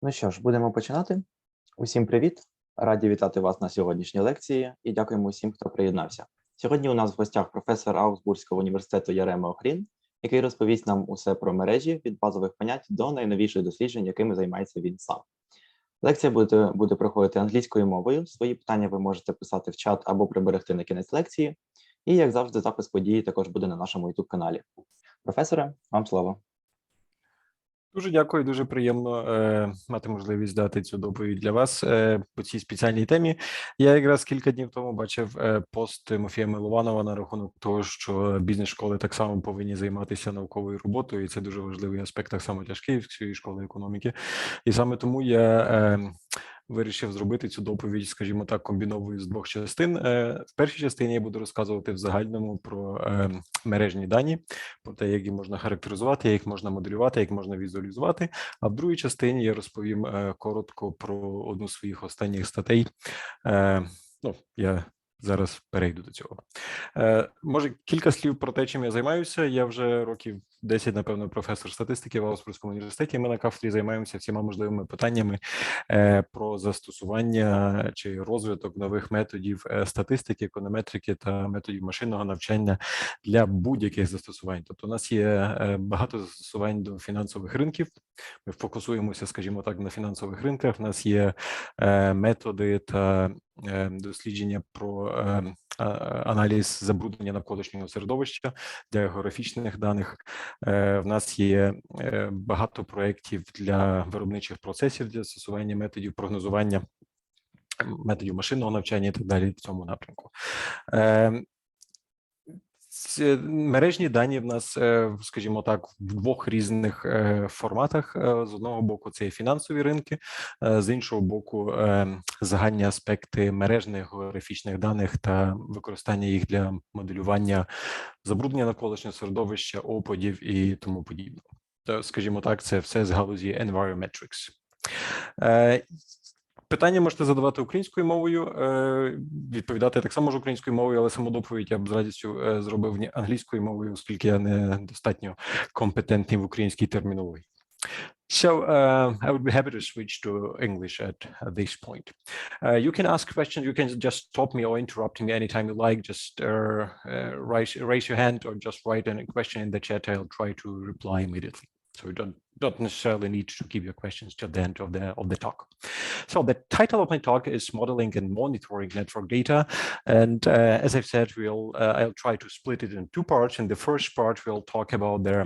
Ну що ж, будемо починати. Усім привіт! Раді вітати вас на сьогоднішній лекції і дякуємо усім, хто приєднався. Сьогодні у нас в гостях професор Аугсбурзького університету Ярема Охрін, який розповість нам усе про мережі від базових понять до найновіших досліджень, якими займається він сам. Лекція буде проходити англійською мовою. Свої питання ви можете писати в чат або приберегти на кінець лекції. І, як завжди, запис події також буде на нашому YouTube-каналі. Професоре, вам слово. Дуже дякую, дуже приємно мати можливість дати цю доповідь для вас по цій спеціальній темі. Я якраз кілька днів тому бачив пост Тимофія Милованова на рахунок того, що бізнес-школи так само повинні займатися науковою роботою, і це дуже важливий аспект, так само для Київської школи економіки. І саме тому я вирішив зробити цю доповідь, скажімо так, комбінованою з двох частин. В першій частині я буду розказувати в загальному про мережні дані, про те, як їх можна характеризувати, як їх можна моделювати, як можна візуалізувати. А в другій частині я розповім коротко про одну з своїх останніх статей. Я зараз перейду до цього. Може, кілька слів про те, чим я займаюся. Я вже років 10, напевно, професор статистики в Аугсбурзькому університеті. Ми на кафедрі займаємося всіма можливими питаннями про застосування чи розвиток нових методів статистики, економетрики та методів машинного навчання для будь-яких застосувань. Тобто у нас є багато застосувань до фінансових ринків. Ми фокусуємося, скажімо так, на фінансових ринках. У нас є методи та дослідження про аналіз забруднення навколишнього середовища для географічних даних. В нас є багато проєктів для виробничих процесів, для застосування методів прогнозування, методів машинного навчання і так далі в цьому напрямку. Мережні дані в нас, скажімо так, в двох різних форматах. З одного боку, це фінансові ринки, з іншого боку, загальні аспекти мережних географічних даних та використання їх для моделювання забруднення навколишнього середовища, опадів і тому подібного. Скажімо так, це все з галузі Envirometrics. Питання можете задавати українською мовою, відповідати так само ж українською мовою, але саму доповідь я б з радістю зробив англійською мовою, оскільки я не достатньо компетентний в українській термінології. So I would be happy to switch to English at this point. You can ask questions. You can just stop me or interrupt me anytime you like. Just raise your hand or just write a question in the chat. I'll try to reply immediately. So you don't necessarily need to keep your questions till the end of the talk. So the title of my talk is Modeling and Monitoring Network Data. And as I've said, I'll try to split it in two parts. In the first part, we'll talk about the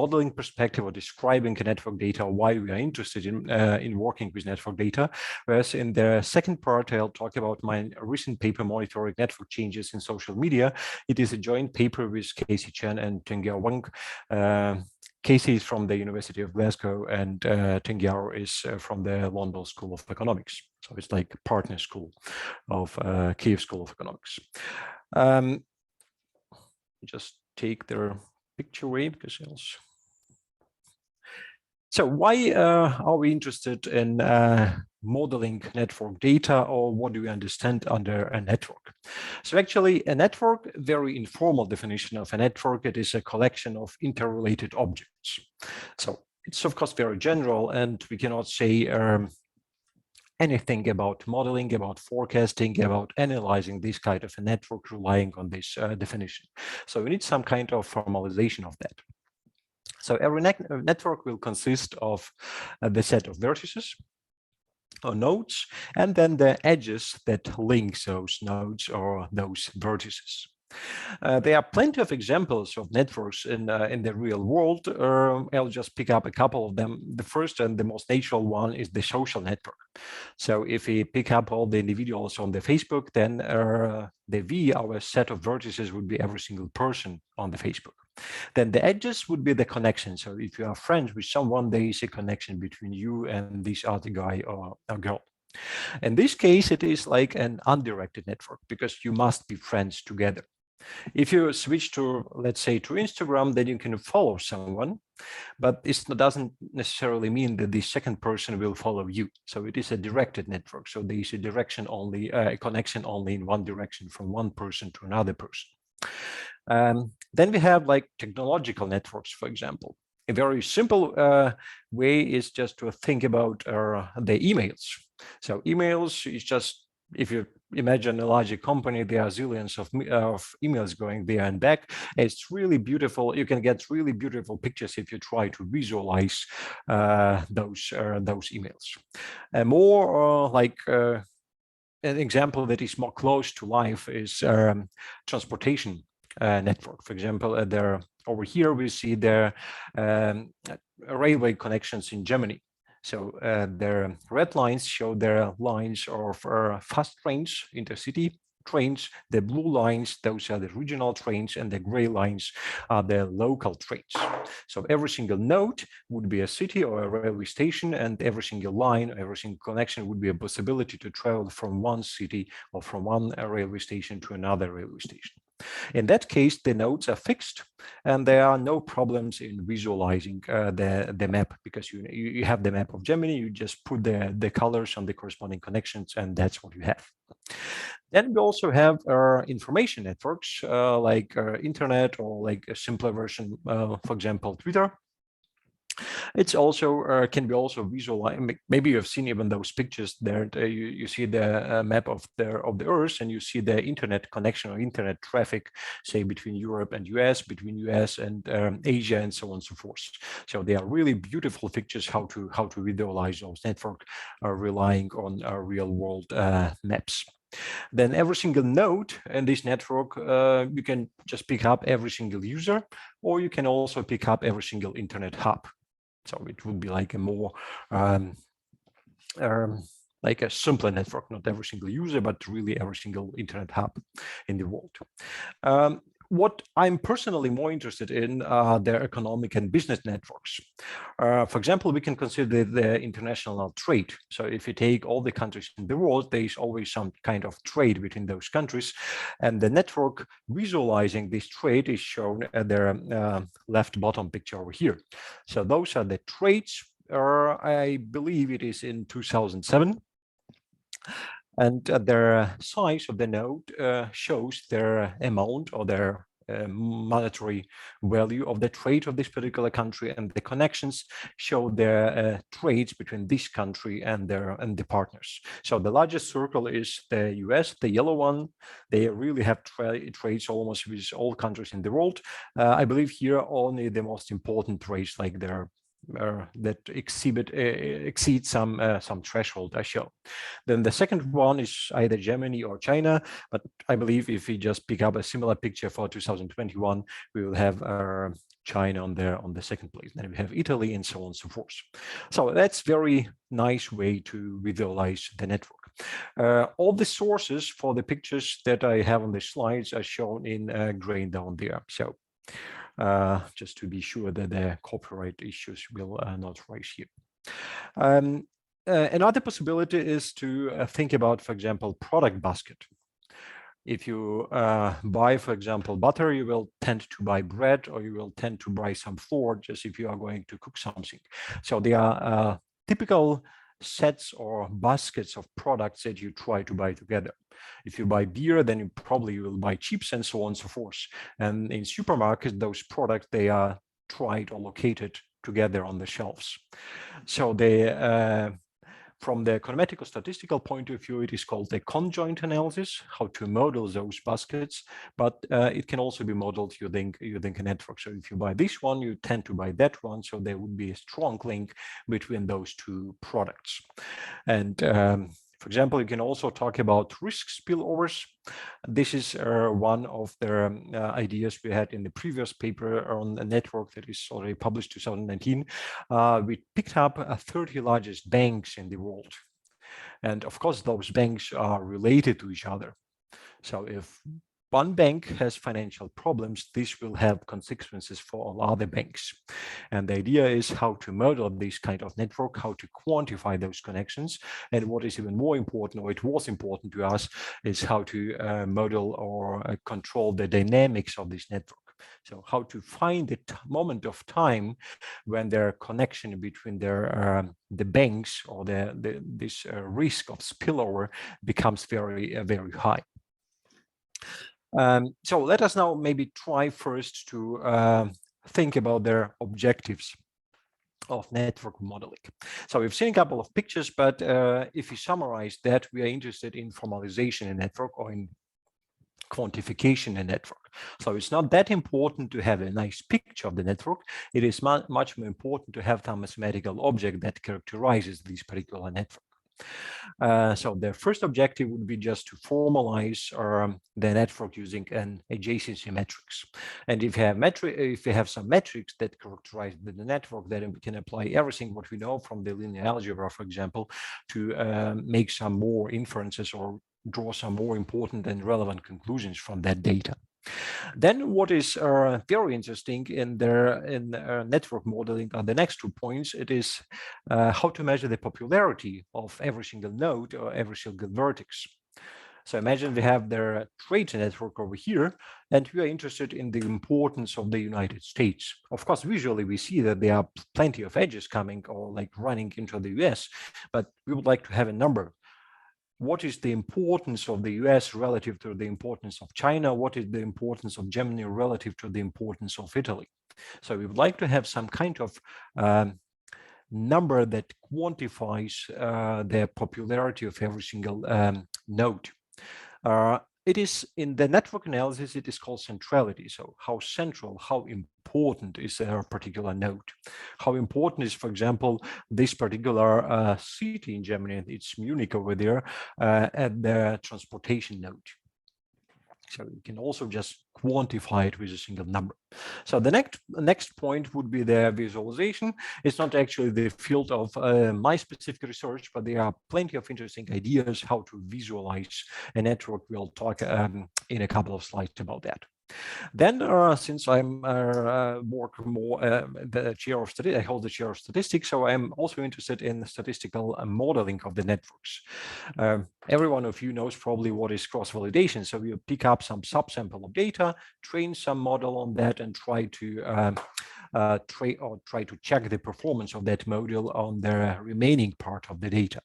modeling perspective or describing network data, why we are interested in working with network data. Whereas in the second part, I'll talk about my recent paper, Monitoring Network Changes in Social Media. It is a joint paper with Casey Chen and Tengyao Wang. Casey is from the University of Glasgow and Tengyao is from the London School of Economics. So it's like a partner school of Kyiv School of Economics. Just take their picture away because else. So why are we interested in modeling network data, or what do we understand under a network? So actually a network, very informal definition of a network, it is a collection of interrelated objects. So it's of course very general and we cannot say anything about modeling, about forecasting, about analyzing this kind of a network relying on this definition. So we need some kind of formalization of that. So every network will consist of the set of vertices or nodes, and then the edges that link those nodes or those vertices. There are plenty of examples of networks in the real world. I'll just pick up a couple of them. The first and the most natural one is the social network. So if we pick up all the individuals on the Facebook, then the V, our set of vertices, would be every single person on the Facebook. Then the edges would be the connection. So if you are friends with someone, there is a connection between you and this other guy or girl. In this case, it is like an undirected network because you must be friends together. If you switch to, let's say, to Instagram, then you can follow someone, but it doesn't necessarily mean that the second person will follow you. So it is a directed network. So there is a direction only, a connection only in one direction from one person to another person. Then we have like technological networks, for example. A very simple way is just to think about the emails. So emails is just, if you imagine a larger company, there are zillions of emails going there and back. It's really beautiful. You can get really beautiful pictures if you try to visualize those emails. And more like an example that is more close to life is transportation network. For example, there over here we see the railway connections in Germany. So the red lines show their lines of fast trains, intercity trains. The blue lines, those are the regional trains, and the gray lines are the local trains. So every single node would be a city or a railway station, and every single line, every single connection would be a possibility to travel from one city or from one railway station to another railway station. In that case, the nodes are fixed, and there are no problems in visualizing the map, because you have the map of Germany. You just put the colors on the corresponding connections, and that's what you have. Then we also have information networks like internet, or like a simpler version, for example, Twitter. It's also can be also visualized. Maybe you have seen even those pictures there. You see the map of the Earth, and you see the internet connection or internet traffic, say between Europe and US, between US and Asia, and so on and so forth. So they are really beautiful pictures how to visualize those network, relying on real world maps. Then every single node in this network, you can just pick up every single user, or you can also pick up every single internet hub. So it would be like a more like a simpler network, not every single user, but really every single internet hub in the world. What I'm personally more interested in are their economic and business networks. For example, we can consider the international trade. So if you take all the countries in the world, there is always some kind of trade between those countries. And the network visualizing this trade is shown at their left bottom picture over here. So those are the trades. I believe it is in 2007. And their size of the node shows their amount or their monetary value of the trade of this particular country, and the connections show their trades between this country and the partners. So the largest circle is the US, the yellow one. They really have trades almost with all countries in the world. I believe here only the most important trades, like their that exceed some threshold I show. Then the second one is either Germany or China, but I believe if we just pick up a similar picture for 2021, we will have China on the second place. Then we have Italy, and so on and so forth. So that's very nice way to visualize the network. All the sources for the pictures that I have on the slides are shown in gray down there. So just to be sure that the copyright issues will not rise here. Another possibility is to think about, for example, product basket. If you buy, for example, butter, you will tend to buy bread, or you will tend to buy some flour just if you are going to cook something. So they are typical sets or baskets of products that you try to buy together. If you buy beer, then you probably will buy chips, and so on and so forth. And in supermarkets, those products, they are tried or located together on the shelves. So they from the econometric or statistical point of view, it is called the conjoint analysis, how to model those baskets, but it can also be modeled using a network. So if you buy this one, you tend to buy that one. So there would be a strong link between those two products. And for example, you can also talk about risk spillovers. This is one of the ideas we had in the previous paper on a network that is already published 2019. We picked up 30 largest banks in the world. And of course, those banks are related to each other. So if one bank has financial problems, this will have consequences for all other banks. And the idea is how to model this kind of network, how to quantify those connections. And what is even more important, or it was important to us, is how to model or control the dynamics of this network. So how to find the moment of time when their connection between their the banks or this risk of spillover becomes very high. So let us now maybe try first to think about their objectives of network modeling. So we've seen a couple of pictures, but if we summarize that, we are interested in formalization in network or in quantification in network. So it's not that important to have a nice picture of the network. It is much more important to have some mathematical object that characterizes this particular network. So the first objective would be just to formalize the network using an adjacency matrix. And if you have some metrics that characterize the network, then we can apply everything what we know from the linear algebra, for example, to make some more inferences or draw some more important and relevant conclusions from that data. Then what is very interesting in network modeling are the next 2 points. It is how to measure the popularity of every single node or every single vertex. So imagine we have the trade network over here, and we are interested in the importance of the United States. Of course, visually we see that there are plenty of edges coming or like running into the US, but we would like to have a number. What is the importance of the US relative to the importance of China? What is the importance of Germany relative to the importance of Italy? So we would like to have some kind of number that quantifies the popularity of every single node. It is in the network analysis, it is called centrality. So how central, how important is a particular node? How important is, for example, this particular city in Germany, it's Munich over there, at the transportation node. So you can also just quantify it with a single number. So the next point would be the visualization. It's not actually the field of my specific research, but there are plenty of interesting ideas how to visualize a network. We'll talk in a couple of slides about that. Then, since I'm the chair of statistics, I hold the chair of statistics, so I'm also interested in statistical modeling of the networks. Every one of you knows probably what is cross-validation. So you pick up some subsample of data, train some model on that, and try to check the performance of that model on the remaining part of the data.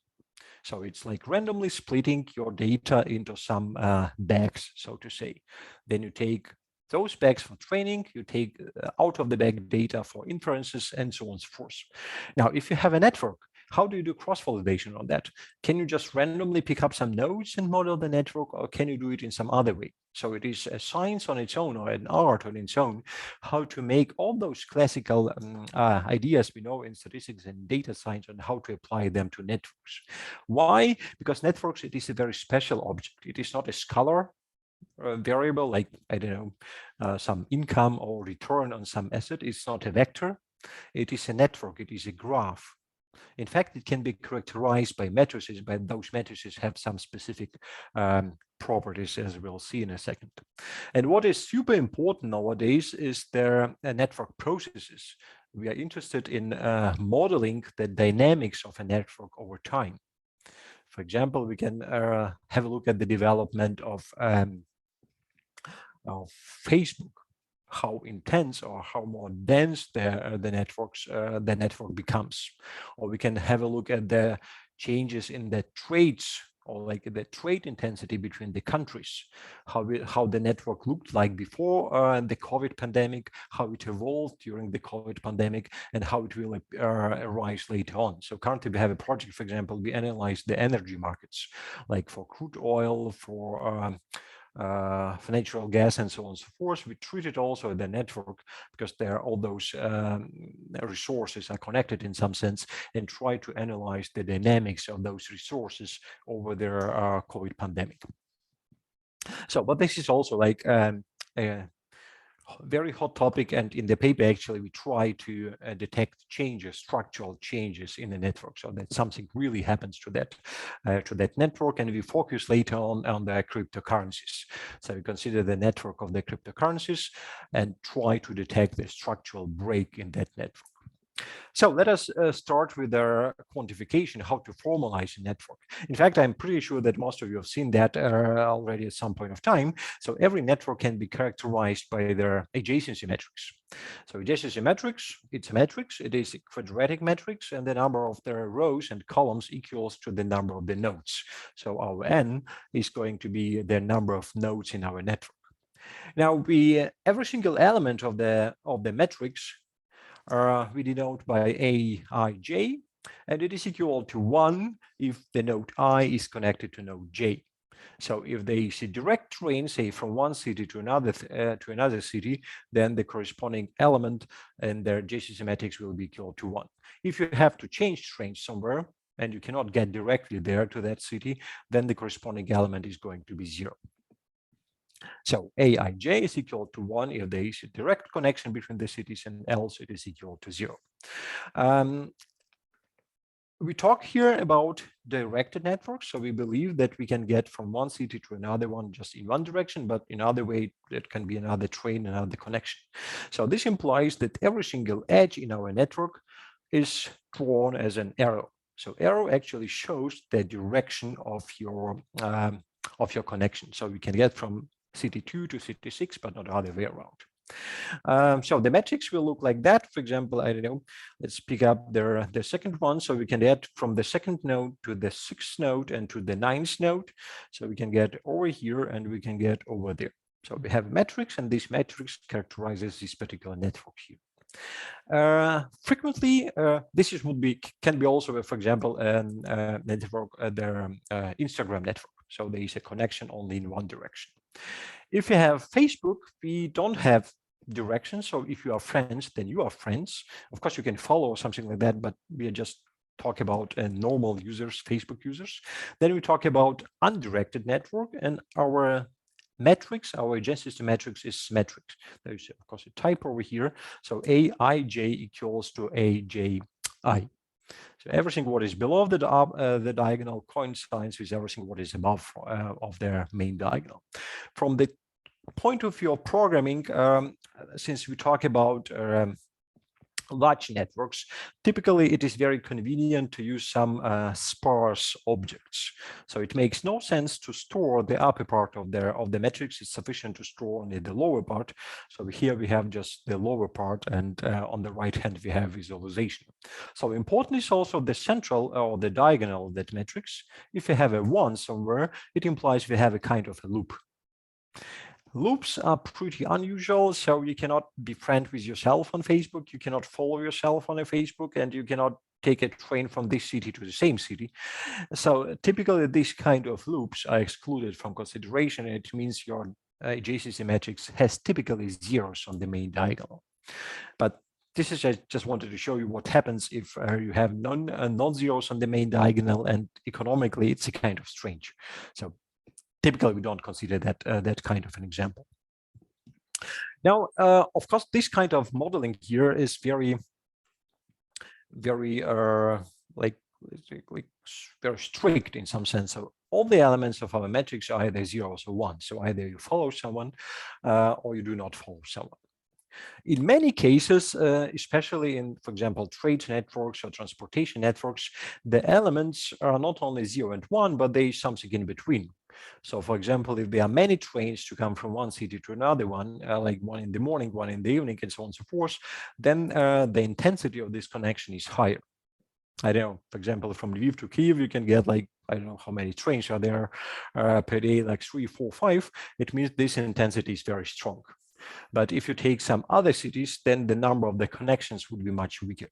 So it's like randomly splitting your data into some bags, so to say. Then you take those bags for training, you take out of the bag data for inferences, and so on and so forth. Now, if you have a network, how do you do cross-validation on that? Can you just randomly pick up some nodes and model the network, or can you do it in some other way? So it is a science on its own, or an art on its own, how to make all those classical ideas we know in statistics and data science and how to apply them to networks. Why? Because networks, it is a very special object. It is not a scalar variable like, I don't know, some income or return on some asset. It's not a vector. It is a network. It is a graph. In fact, it can be characterized by matrices, but those matrices have some specific properties, as we'll see in a second. And what is super important nowadays is their network processes. We are interested in modeling the dynamics of a network over time. For example, we can have a look at the development of Facebook, how intense or how more dense the network becomes. Or we can have a look at the changes in the trades, or like the trade intensity between the countries, how the network looked like before the COVID pandemic, how it evolved during the COVID pandemic, and how it will arise later on. So currently we have a project, for example, we analyze the energy markets, like for crude oil, for natural gas, and so on and so forth. We treat it also the network because there are all those resources are connected in some sense, and try to analyze the dynamics of those resources over their COVID pandemic. So, but this is also like a very hot topic, and in the paper actually we try to detect changes, structural changes in the network, so that something really happens to that network, and we focus later on the cryptocurrencies. So we consider the network of the cryptocurrencies and try to detect the structural break in that network. So let us start with the quantification, how to formalize a network. In fact, I'm pretty sure that most of you have seen that already at some point of time. So every network can be characterized by their adjacency matrix. So adjacency matrix, it's a matrix. It is a quadratic matrix, and the number of the rows and columns equals to the number of the nodes. So our n is going to be the number of nodes in our network. Now, every single element of the matrix we denote by Aij, and it is equal to 1 if the node I is connected to node J. So if they see direct train, say from one city to another city, then the corresponding element in their JCC matrix will be equal to 1. If you have to change trains somewhere and you cannot get directly there to that city, then the corresponding element is going to be 0. So Aij is equal to 1 if there is a direct connection between the cities, and else it is equal to 0. We talk here about directed networks. So we believe that we can get from one city to another one just in one direction, but in other way, it can be another train, another connection. So this implies that every single edge in our network is drawn as an arrow. So arrow actually shows the direction of your connection. So we can get from city 2 to city 6, but not the other way around. So the matrix will look like that. For example, I don't know, let's pick up the second one. So we can get from the second node to the 6th node and to the 9th node. So we can get over here and we can get over there. So we have a matrix, and this matrix characterizes this particular network here. Frequently, this can be also, for example, network, their Instagram network. So there is a connection only in one direction. If you have Facebook, we don't have directions. So if you are friends, then you are friends. Of course, you can follow or something like that, but we are just talk about normal users, Facebook users. Then we talk about undirected network, and our matrix, our JSystem matrix is matrix. There's of course a type over here. So Aij equals to Aj. So everything what is below the diagonal coincides with everything what is above of their main diagonal. From the point of view of programming, since we talk about large networks, typically it is very convenient to use some sparse objects. So it makes no sense to store the upper part of the matrix. It's sufficient to store only the lower part. So here we have just the lower part, and on the right hand we have visualization. So important is also the central or the diagonal of that matrix. If you have a 1 somewhere, it implies we have a kind of a loop. Loops are pretty unusual, so you cannot be friends with yourself on Facebook, you cannot follow yourself on a Facebook, and you cannot take a train from this city to the same city. So typically these kind of loops are excluded from consideration, and it means your JCC matrix has typically zeros on the main diagonal. But this is just wanted to show you what happens if you have non-zeros on the main diagonal, and economically it's a kind of strange. So typically, we don't consider that kind of an example. Now, of course, this kind of modeling here is very very strict in some sense. So all the elements of our matrix are either zeros or ones. So either you follow someone or you do not follow someone. In many cases, especially in, for example, trade networks or transportation networks, the elements are not only 0 and 1, but there is something in between. So, for example, if there are many trains to come from one city to another one, like one in the morning, one in the evening, and so on and so forth, then the intensity of this connection is higher. I don't know, for example, from Lviv to Kyiv, you can get like, I don't know how many trains are there per day, like 3, 4, 5. It means this intensity is very strong. But if you take some other cities, then the number of the connections would be much weaker.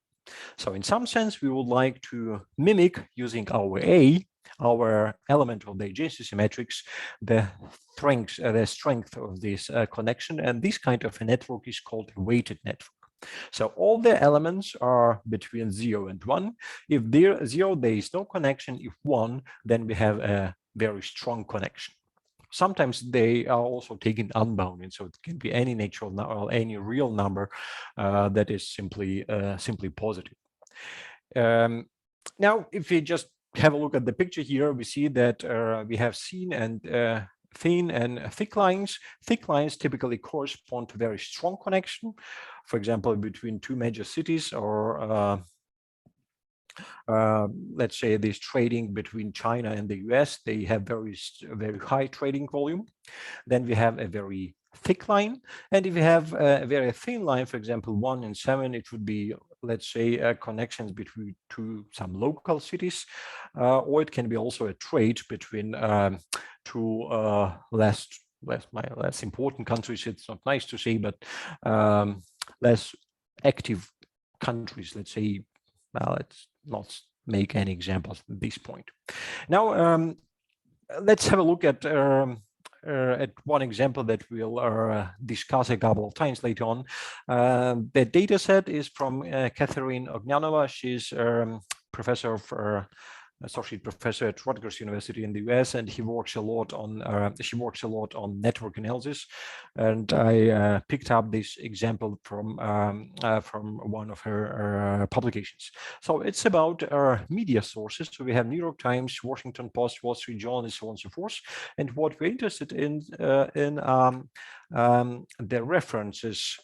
So in some sense, we would like to mimic, using our A, our element of the JCC matrix, the strength of this connection. And this kind of a network is called a weighted network. So all the elements are between 0 and 1. If there 0, there is no connection. If 1, then we have a very strong connection. Sometimes they are also taken unbounded, so it can be any natural number or any real number that is simply positive. Now, if we just have a look at the picture here, we see that we have thin and thick lines. Thick lines typically correspond to very strong connection, for example, between two major cities, or let's say this trading between China and the US, they have very high trading volume. Then we have a very thick line. And if you have a very thin line, for example, 1 and 7, it would be, let's say, connections between some local cities, or it can be also a trade between two less less important countries. It's not nice to say, but less active countries, let's say. Well, let's not make any examples at this point. Now, let's have a look at one example that we'll discuss a couple of times later on. The data set is from Catherine Ognjanova. She's professor of associate professor at Rutgers University in the US, and she works a lot on network analysis. And I picked up this example from one of her publications. So it's about media sources. So we have New York Times, Washington Post, Wall Street Journal, and so on and so forth. And what we're interested in the references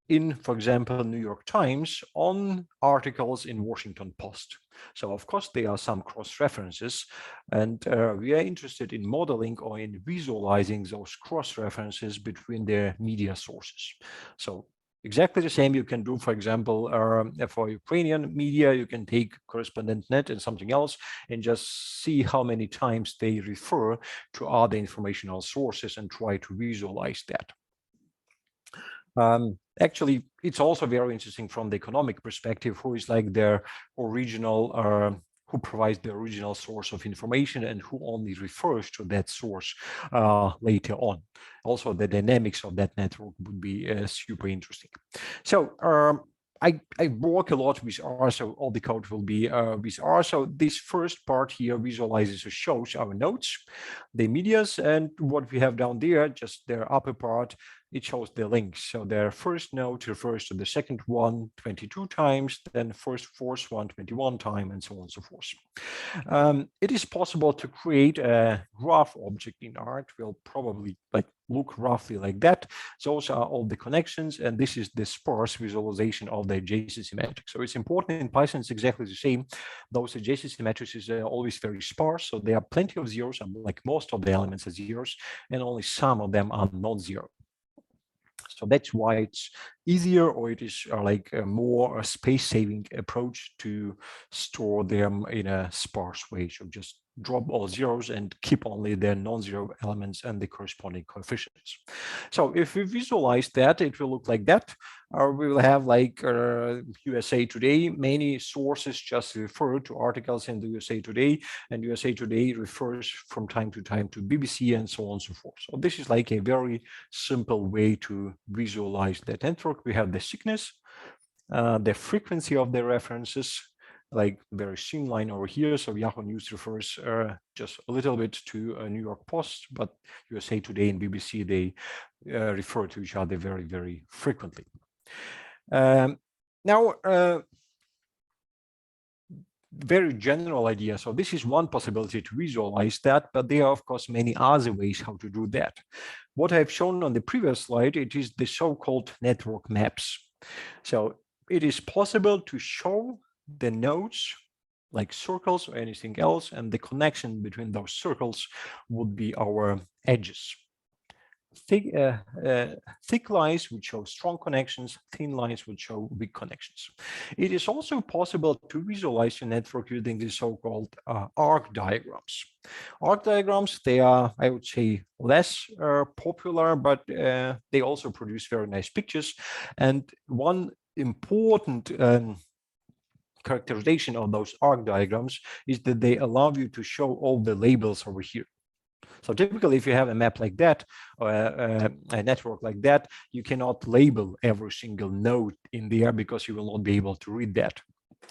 in, for example, New York Times on articles in Washington Post. So of course, there are some cross-references, and we are interested in modeling or in visualizing those cross-references between their media sources. So exactly the same you can do, for example, for Ukrainian media, you can take Correspondent.net and something else and just see how many times they refer to other informational sources and try to visualize that. Actually, it's also very interesting from the economic perspective, who is like their original, who provides the original source of information and who only refers to that source later on. Also, the dynamics of that network would be super interesting. So I work a lot with R, so all the code will be with R. So this first part here visualizes or shows our nodes, the medias, and what we have down there, just their upper part, it shows the links. So their first node refers to the second one 22 times, then fourth one 21 times, and so on and so forth. It is possible to create a graph object in R. It will probably look roughly like that. Those are all the connections, and this is the sparse visualization of the adjacency matrix. So it's important in Python, it's exactly the same. Those adjacency matrices are always very sparse, so there are plenty of zeros, like most of the elements are zeros, and only some of them are non-zero. So that's why it's easier, or it is like a more space-saving approach to store them in a sparse way. So just drop all zeros and keep only the non-zero elements and the corresponding coefficients. So if we visualize that, it will look like that. We will have like USA Today, many sources just refer to articles in the USA Today, and USA Today refers from time to time to BBC and so on and so forth. So this is like a very simple way to visualize that network. We have the thickness, the frequency of the references, like very thin line over here. So Yahoo News refers just a little bit to New York Post, but USA Today and BBC, they refer to each other very, very frequently. Now, very general idea. So this is one possibility to visualize that, but there are, of course, many other ways how to do that. What I've shown on the previous slide, it is the so-called network maps. So it is possible to show the nodes like circles or anything else, and the connection between those circles would be our edges. Thick lines would show strong connections, thin lines would show weak connections. It is also possible to visualize your network using the so-called arc diagrams. Arc diagrams, they are, I would say, less popular, but they also produce very nice pictures. And one important characterization of those arc diagrams is that they allow you to show all the labels over here. So typically, if you have a map like that, or a network like that, you cannot label every single node in there because you will not be able to read that.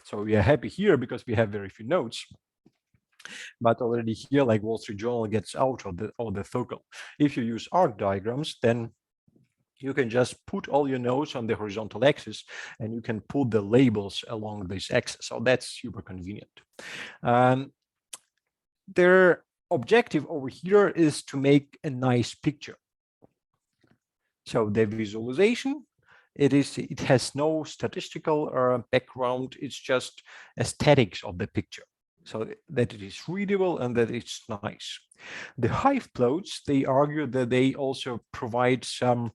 So we are happy here because we have very few nodes. But already here, like Wall Street Journal gets out of the circle. If you use arc diagrams, then you can just put all your nodes on the horizontal axis, and you can put the labels along this axis. So that's super convenient. Their objective over here is to make a nice picture. So the visualization, it has no statistical background. It's just aesthetics of the picture, so that it is readable and that it's nice. The Hive plots, they argue that they also provide some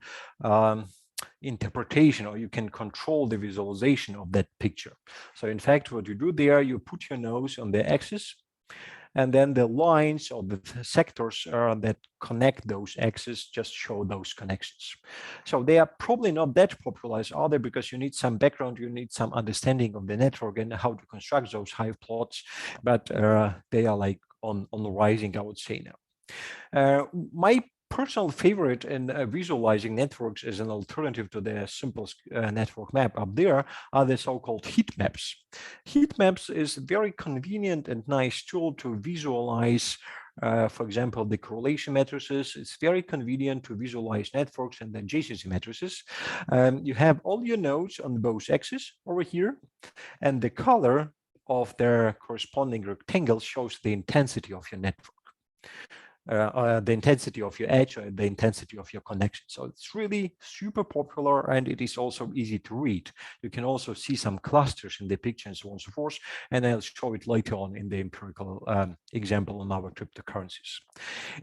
interpretation, or you can control the visualization of that picture. So in fact, what you do there, you put your nose on the axis, and then the lines or the sectors that connect those axes just show those connections. So they are probably not that popularized, are they? Because you need some background, you need some understanding of the network and how to construct those hive plots, but they are like on the rising, I would say now. My personal favorite in visualizing networks as an alternative to the simple network map up there are the so-called heat maps. Heat maps is a very convenient and nice tool to visualize, for example, the correlation matrices. It's very convenient to visualize networks and the adjacency matrices. You have all your nodes on both axes over here, and the color of their corresponding rectangle shows the intensity of your network. The intensity of your edge or the intensity of your connection. So it's really super popular, and it is also easy to read. You can also see some clusters in the picture and so on and so forth, and I'll show it later on in the empirical example on our cryptocurrencies.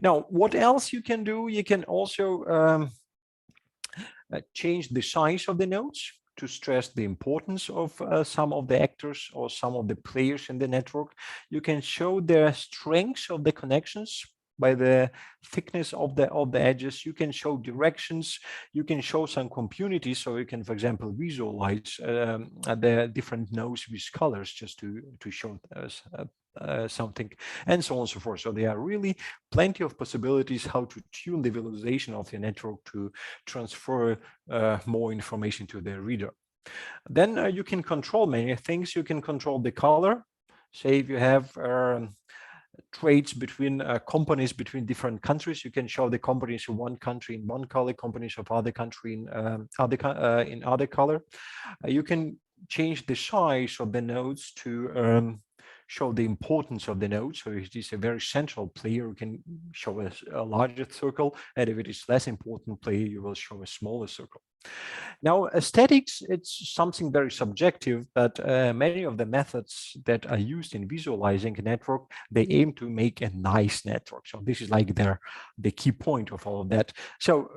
Now, what else you can do? You can also change the size of the nodes to stress the importance of some of the actors or some of the players in the network. You can show the strengths of the connections by the thickness of the edges. You can show directions. You can show some communities, so you can, for example, visualize the different nodes with colors just to show something, and so on and so forth. So there are really plenty of possibilities how to tune the visualization of your network to transfer more information to the reader. Then you can control many things. You can control the color. Say if you have trades between companies between different countries, you can show the companies in one country in one color, companies of other country in other color. You can change the size of the nodes to show the importance of the node. So if it is a very central player, you can show a larger circle, and if it is less important player, you will show a smaller circle. Now, aesthetics, it's something very subjective, but many of the methods that are used in visualizing a network, they aim to make a nice network. So this is like the key point of all of that. So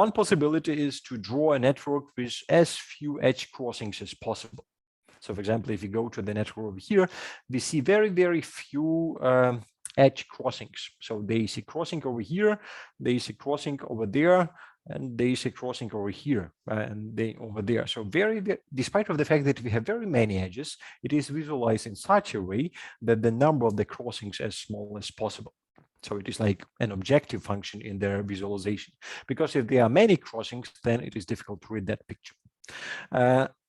one possibility is to draw a network with as few edge crossings as possible. So for example, if you go to the network over here, we see very, very few edge crossings. So there is a crossing over here, there is a crossing over there, and there is a crossing over here, and they over there. So despite of the fact that we have very many edges, it is visualized in such a way that the number of the crossings as small as possible. So it is like an objective function in their visualization, because if there are many crossings, then it is difficult to read that picture.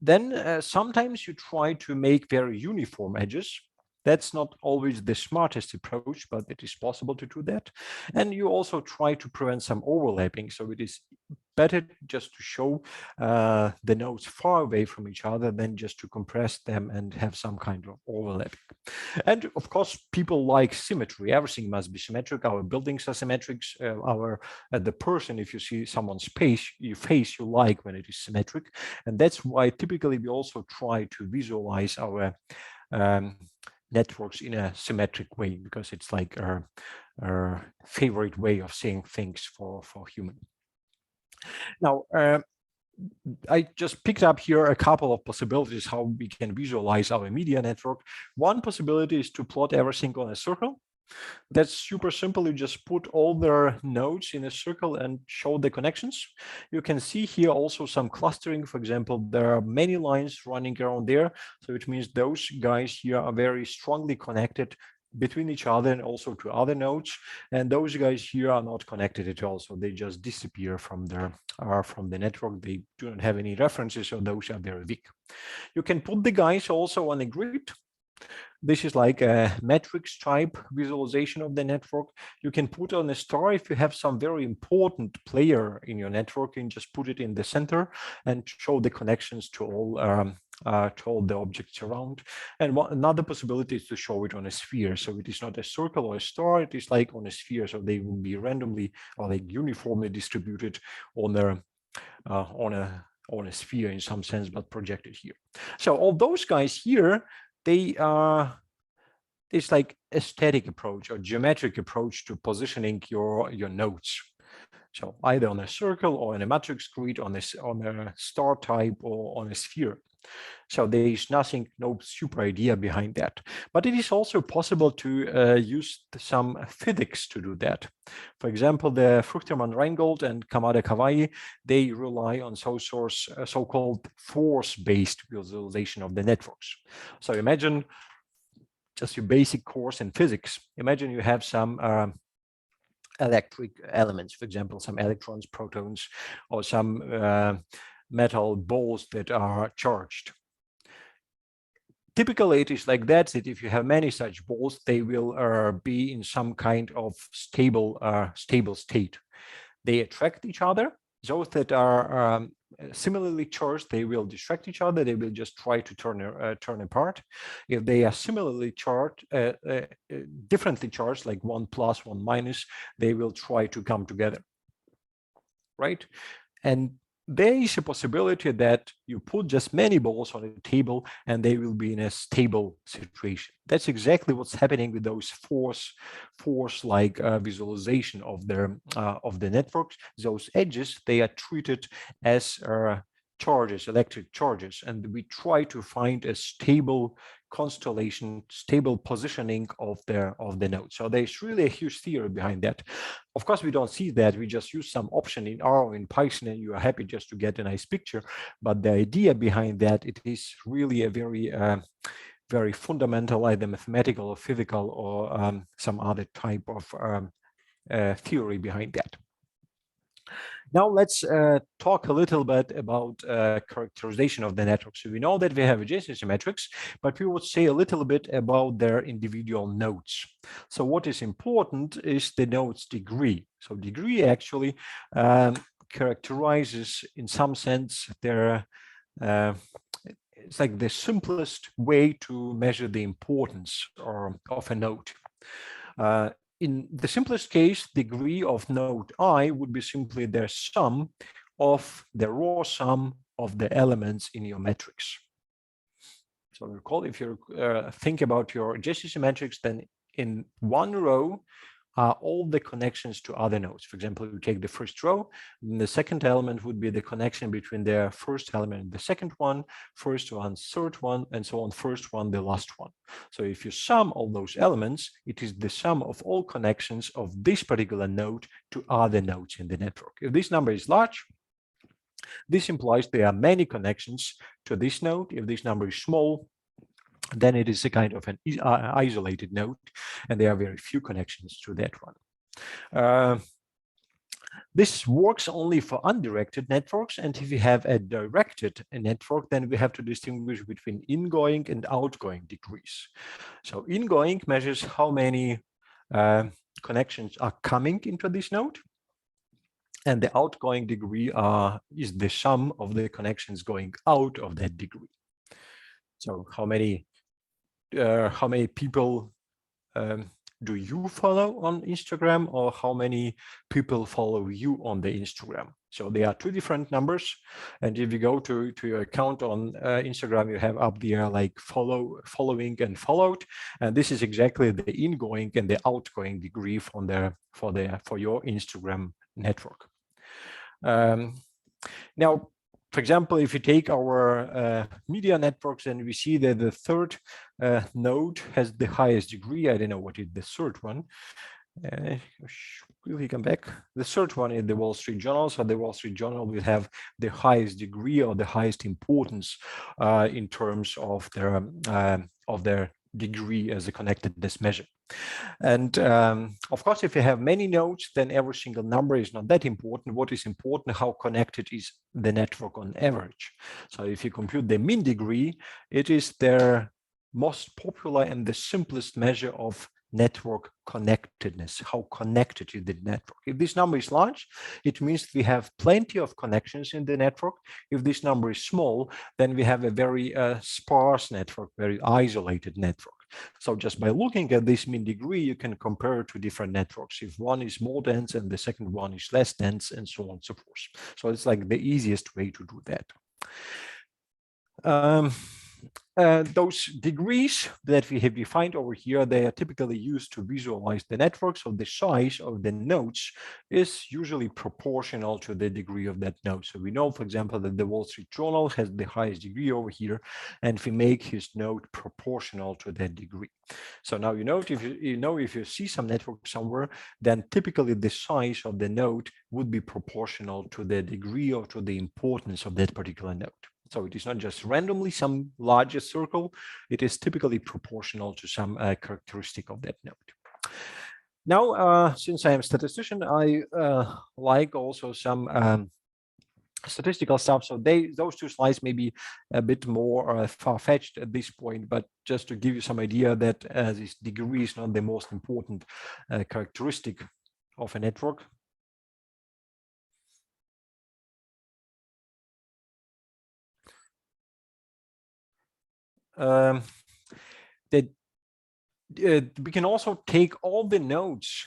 Then sometimes you try to make very uniform edges. That's not always the smartest approach, but it is possible to do that. And you also try to prevent some overlapping. So it is better just to show the nodes far away from each other than just to compress them and have some kind of overlapping. And of course, people like symmetry. Everything must be symmetric. Our buildings are symmetric. The person, if you see someone's face, you like when it is symmetric. And that's why typically we also try to visualize our networks in a symmetric way, because it's like our favorite way of seeing things for human. Now, I just picked up here a couple of possibilities how we can visualize our media network. One possibility is to plot everything on a circle. That's super simple. You just put all their nodes in a circle and show the connections. You can see here also some clustering. For example, there are many lines running around there. So it means those guys here are very strongly connected between each other and also to other nodes. And those guys here are not connected at all. So they just disappear from the network. They do not have any references, so those are very weak. You can put the guys also on a grid. This is like a matrix type visualization of the network. You can put on a star if you have some very important player in your network, and just put it in the center and show the connections to all the objects around. And another possibility is to show it on a sphere. So it is not a circle or a star, it is like on a sphere. So they will be randomly or like uniformly distributed on a sphere in some sense, but projected here. So all those guys here, they are it's like aesthetic approach or geometric approach to positioning your nodes. So either on a circle or in a matrix grid, on a star type or on a sphere. So there is nothing, no super idea behind that. But it is also possible to use some physics to do that. For example, the Fruchterman-Reingold and Kamada-Kawai, they rely on so-called force-based visualization of the networks. So imagine just your basic course in physics. Imagine you have some electric elements, for example, some electrons, protons, or some metal balls that are charged. Typically, it is like that if you have many such balls, they will be in some kind of stable state. They attract each other. Those that are similarly charged, they will distract each other. They will just try to turn apart. If they are similarly charged, differently charged, like 1 plus, 1 minus, they will try to come together, right? And there is a possibility that you put just many balls on a table and they will be in a stable situation. That's exactly what's happening with those force-like visualization of the networks. Those edges, they are treated as charges, electric charges, and we try to find a stable constellation, stable positioning of the node. So there's really a huge theory behind that. Of course, we don't see that. We just use some option in R or in Python, and you are happy just to get a nice picture. But the idea behind that, it is really a very fundamental, either mathematical or physical or some other type of theory behind that. Now let's talk a little bit about characterization of the network. So we know that we have adjacency metrics, but we would say a little bit about their individual nodes. So what is important is the node's degree. So degree actually characterizes, in some sense, their it's like the simplest way to measure the importance of a node. In the simplest case, degree of node I would be simply the sum of the raw sum of the elements in your matrix. So recall, if you think about your adjacency matrix, then in one row are all the connections to other nodes. For example, you take the first row, and the second element would be the connection between the first element and the second one, first one, third one, and so on, first one, the last one. So if you sum all those elements, it is the sum of all connections of this particular node to other nodes in the network. If this number is large, this implies there are many connections to this node. If this number is small, then it is a kind of an isolated node, and there are very few connections to that one. This works only for undirected networks, and if you have a directed network, then we have to distinguish between ingoing and outgoing degrees. So ingoing measures how many connections are coming into this node, and the outgoing degree is the sum of the connections going out of that degree. So how many people do you follow on Instagram, or how many people follow you on the Instagram? So there are two different numbers. And if you go to your account on Instagram, you have up there like following and followed. And this is exactly the ingoing and the outgoing degree for your Instagram network. Now, for example, if you take our media networks, and we see that the third node has the highest degree. I don't know what is the third one. Will he come back? The third one is the Wall Street Journal. So the Wall Street Journal will have the highest degree or the highest importance in terms of their degree as a connectedness measure. And of course, if you have many nodes, then every single number is not that important. What is important, how connected is the network on average. So if you compute the mean degree, it is their most popular and the simplest measure of network connectedness, how connected is the network. If this number is large, it means we have plenty of connections in the network. If this number is small, then we have a very sparse network, very isolated network. So just by looking at this mean degree, you can compare to different networks. If one is more dense and the second one is less dense, and so on and so forth. So it's like the easiest way to do that. Those degrees that we have defined over here, they are typically used to visualize the network. So the size of the nodes is usually proportional to the degree of that node. So we know, for example, that the Wall Street Journal has the highest degree over here, and we make his node proportional to that degree. So now you know if you see some network somewhere, then typically the size of the node would be proportional to the degree or to the importance of that particular node. So it is not just randomly some larger circle, it is typically proportional to some characteristic of that node. Now, since I am a statistician, I like also some statistical stuff. So those two slides may be a bit more far-fetched at this point, but just to give you some idea that this degree is not the most important characteristic of a network. That we can also take all the nodes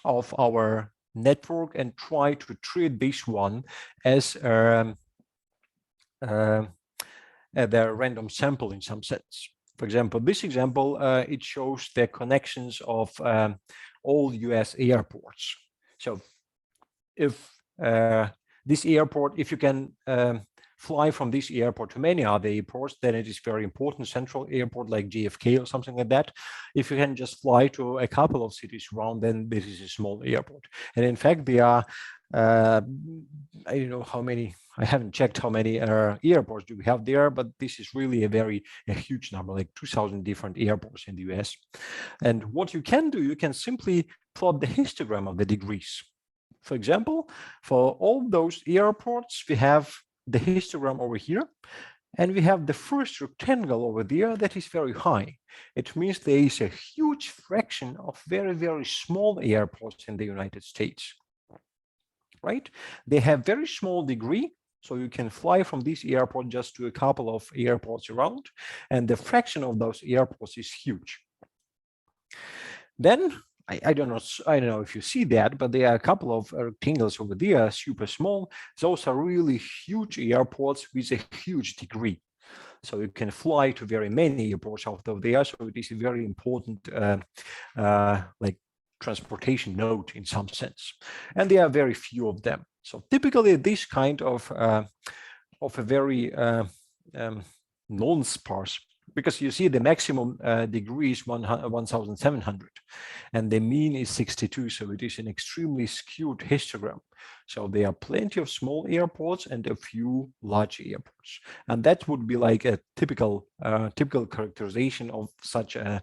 of our network and try to treat this one as a random sample in some sense. For example, this example, it shows the connections of all US airports. So if this airport, if you can fly from this airport to many other airports, then it is very important, central airport like JFK or something like that. If you can just fly to a couple of cities around, then this is a small airport. And in fact, there are, I don't know how many, I haven't checked how many airports do we have there, but this is really a huge number, like 2,000 different airports in the US. And what you can do, you can simply plot the histogram of the degrees. For example, for all those airports, we have the histogram over here, and we have the first rectangle over there that is very high. It means there is a huge fraction of very, very small airports in the United States, right? They have very small degree, so you can fly from this airport just to a couple of airports around, and the fraction of those airports is huge. Then I don't know if you see that, but there are a couple of rectangles over there, super small. Those are really huge airports with a huge degree. So you can fly to very many airports out of there. So it is a very important like transportation node in some sense. And there are very few of them. So typically this kind of a very non-sparse, because you see the maximum degree is 1,700 and the mean is 62. So it is an extremely skewed histogram. So there are plenty of small airports and a few large airports. And that would be like a typical characterization of such a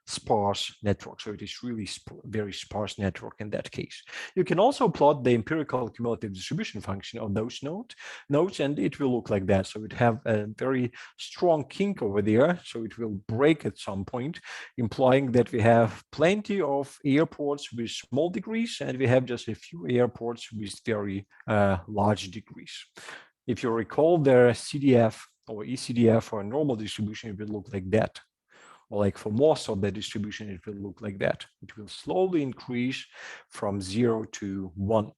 sparse network. So it is really very sparse network in that case. You can also plot the empirical cumulative distribution function of those nodes, and it will look like that. So it have a very strong kink over there. So it will break at some point, implying that we have plenty of airports with small degrees, and we have just a few airports with very large degrees. If you recall, the CDF or ECDF for a normal distribution, it will look like that. Or like for most of the distribution, it will look like that. It will slowly increase from 0 to 1.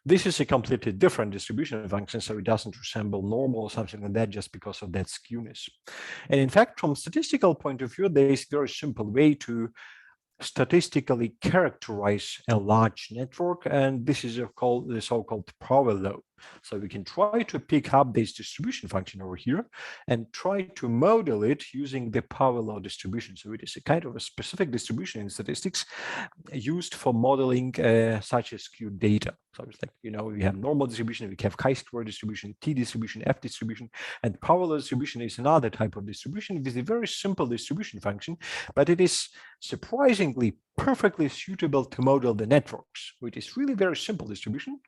This is a completely different distribution function, so it doesn't resemble normal or something like that just because of that skewness. And in fact, from statistical point of view, there is a very simple way to statistically characterize a large network, and this is the so-called power law. So we can try to pick up this distribution function over here and try to model it using the power law distribution. So it is a kind of a specific distribution in statistics used for modeling such a skewed data. So it's like, we have normal distribution, we have chi-square distribution, T distribution, F distribution, and power law distribution is another type of distribution. It is a very simple distribution function, but it is surprisingly perfectly suitable to model the networks. It is really very simple distribution,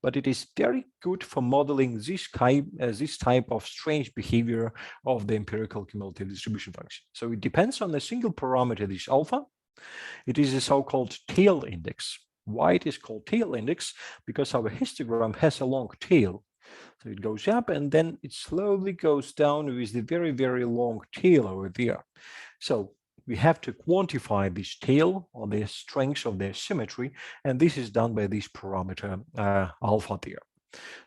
but it is very good for modeling this type of strange behavior of the empirical cumulative distribution function. So it depends on a single parameter, this alpha. It is a so-called tail index. Why it is called tail index? Because our histogram has a long tail. So it goes up and then it slowly goes down with the very, very long tail over there. So we have to quantify this tail or the strength of the symmetry, and this is done by this parameter alpha there.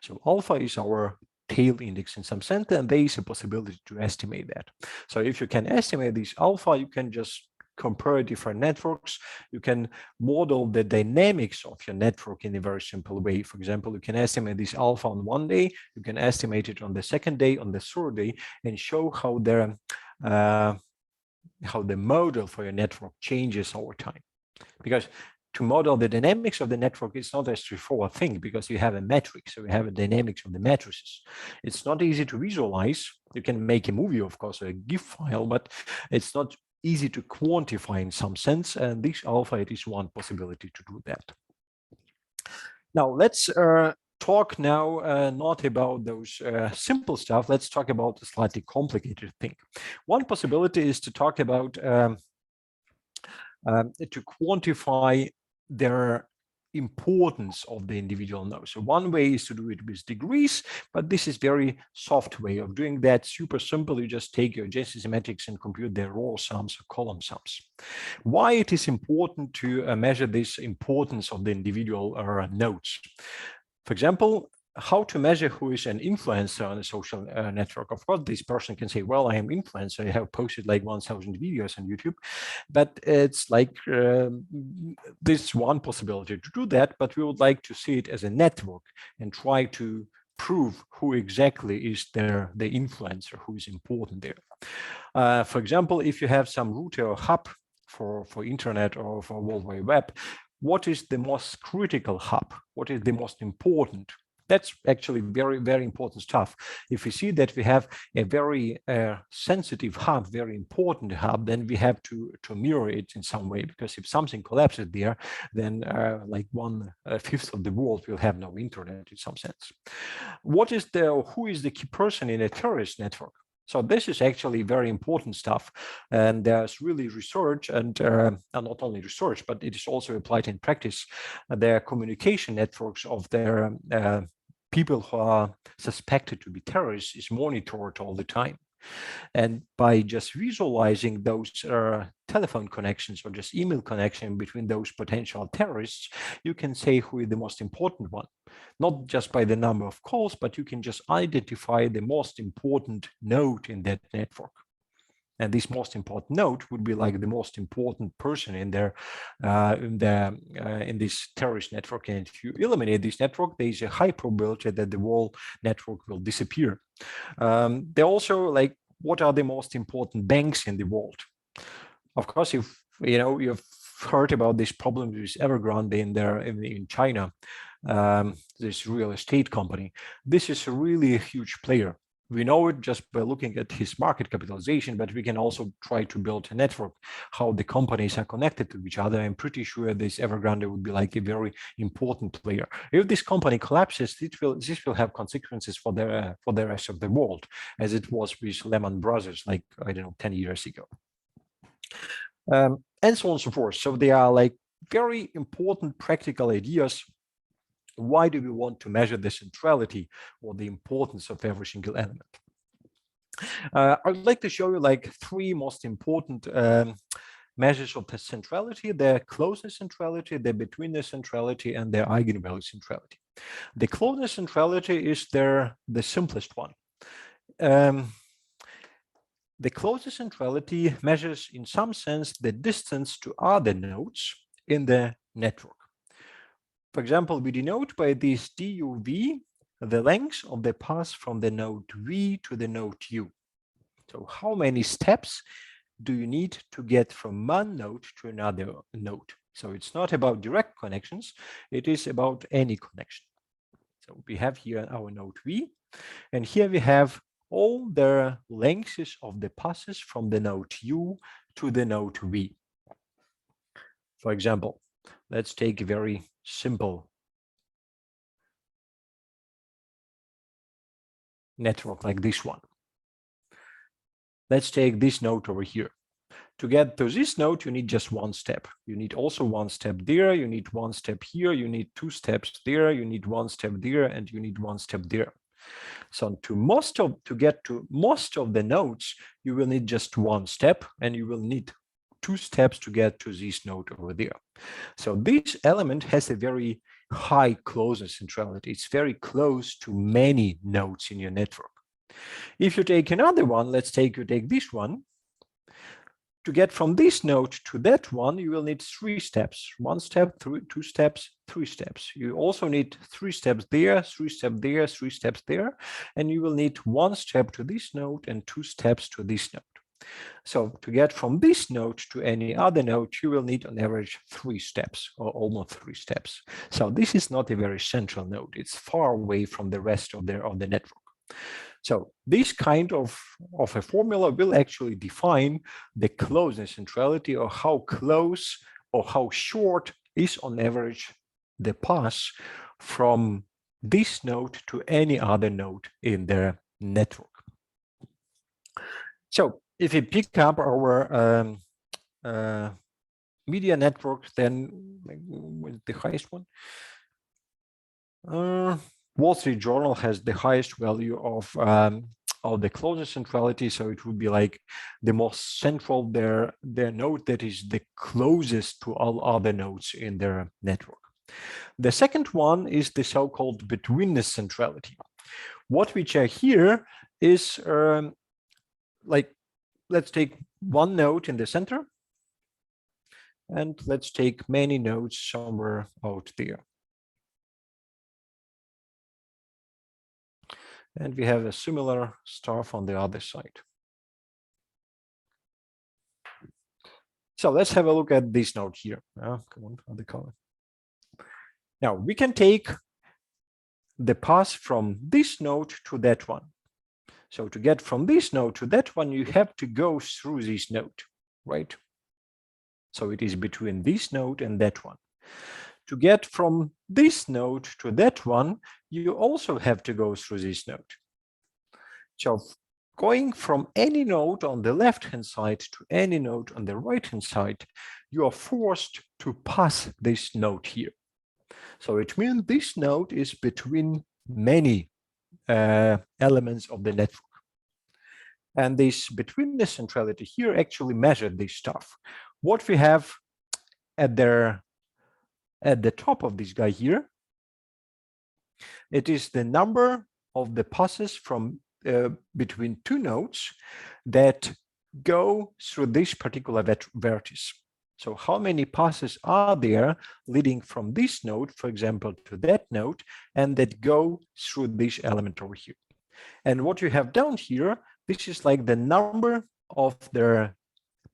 So alpha is our tail index in some sense, and there is a possibility to estimate that. So if you can estimate this alpha, you can just compare different networks. You can model the dynamics of your network in a very simple way. For example, you can estimate this alpha on one day, you can estimate it on the second day, on the third day, and show how the model for your network changes over time. Because to model the dynamics of the network is not a straightforward thing, because you have a metric, so you have a dynamics of the matrices. It's not easy to visualize. You can make a movie, of course, or a GIF file, but it's not easy to quantify in some sense, and this alpha, it is one possibility to do that. Now let's talk now not about those simple stuff. Let's talk about a slightly complicated thing. One possibility is to talk about to quantify their importance of the individual node. So one way is to do it with degrees, but this is very soft way of doing that. Super simple. You just take your JSON metrics and compute their row sums or column sums. Why it is important to measure this importance of the individual nodes? For example, how to measure who is an influencer on a social network. Of course, this person can say, well, I am influencer. I have posted like 1,000 videos on YouTube, but it's like this one possibility to do that, but we would like to see it as a network and try to prove who exactly is the influencer, who is important there. For example, if you have some router or hub for internet or for World Wide Web, what is the most critical hub? What is the most important? That's actually very, very important stuff. If we see that we have a very sensitive hub, very important hub, then we have to mirror it in some way, because if something collapses there, then like 1/5 of the world will have no internet in some sense. Who is the key person in a terrorist network? So this is actually very important stuff, and there's really research, and not only research, but it is also applied in practice. Their communication networks of their people who are suspected to be terrorists is monitored all the time. And by just visualizing those telephone connections or just email connection between those potential terrorists, you can say who is the most important one, not just by the number of calls, but you can just identify the most important node in that network. And this most important node would be like the most important person in this terrorist network. And if you eliminate this network, there is a high probability that the whole network will disappear. They're also like, what are the most important banks in the world? Of course, if you've heard about this problem with Evergrande in China, this real estate company. This is a really huge player. We know it just by looking at his market capitalization, but we can also try to build a network, how the companies are connected to each other. I'm pretty sure this Evergrande would be like a very important player. If this company collapses, this will have consequences for the rest of the world, as it was with Lehman Brothers, like, I don't know, 10 years ago. And so on and so forth. So they are like very important practical ideas. Why do we want to measure the centrality or the importance of every single element? I'd like to show you like 3 most important measures of the centrality: the closeness centrality, the betweenness centrality, and the eigenvalue centrality. The closeness centrality is the simplest one. The closest centrality measures, in some sense, the distance to other nodes in the network. For example, we denote by this DUV the length of the path from the node V to the node U. So how many steps do you need to get from one node to another node? So it's not about direct connections, it is about any connection. So we have here our node V, and here we have all the lengths of the passes from the node U to the node V. For example, let's take a very simple network like this one. Let's take this node over here. To get to this node, you need just 1 step. You need also 1 step there, you need 1 step here, you need 2 steps there, you need 1 step there, and you need 1 step there. So to get to most of the nodes, you will need just 1 step, and you will need 2 steps to get to this node over there. So this element has a very high closeness centrality. It's very close to many nodes in your network. If you take another one, let's take this one. To get from this node to that one, you will need 3 steps. 1 step, 2 steps, 3 steps. You also need 3 steps there, 3 steps there, 3 steps there, and you will need 1 step to this node and 2 steps to this node. So to get from this node to any other node, you will need on average 3 steps or almost 3 steps. So this is not a very central node. It's far away from the rest of the network. So this kind of a formula will actually define the closeness centrality, or how close or how short is on average the path from this node to any other node in the network. So if we pick up our media network, then the highest one. Wall Street Journal has the highest value of the closest centrality, so it would be like the most central their node that is the closest to all other nodes in their network. The second one is the so-called betweenness centrality. What we check here is like, let's take one node in the center, and let's take many nodes somewhere out there. And we have a similar stuff on the other side. So let's have a look at this node here. Come on, other color. Now we can take the path from this node to that one. So to get from this node to that one, you have to go through this node, right? So it is between this node and that one. To get from this node to that one, you also have to go through this node. So going from any node on the left-hand side to any node on the right-hand side, you are forced to pass this node here. So it means this node is between many elements of the network. And this betweenness centrality here actually measured this stuff. What we have at the top of this guy here, it is the number of the passes from between 2 nodes that go through this particular vertex. So how many passes are there leading from this node, for example, to that node, and that go through this element over here. And what you have down here, this is like the number of the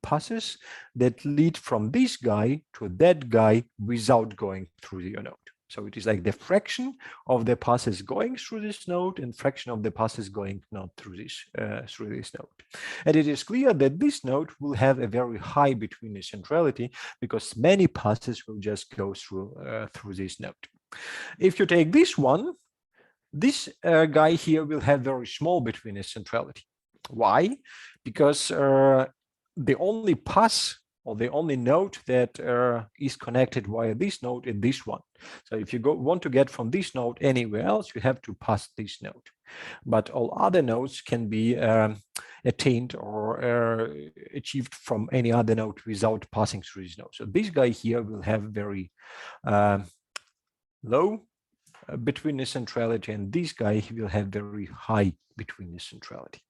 passes that lead from this guy to that guy without going through your node. So it is like the fraction of the passes going through this node and fraction of the passes going not through this node. And it is clear that this node will have a very high betweenness centrality because many passes will just go through this node. If you take this one, this guy here will have very small betweenness centrality. Why? Because the only pass or the only node that is connected via this node is this one. So if you want to get from this node anywhere else, you have to pass this node. But all other nodes can be attained or achieved from any other node without passing through this node. So this guy here will have very low betweenness centrality, and this guy will have very high betweenness centrality.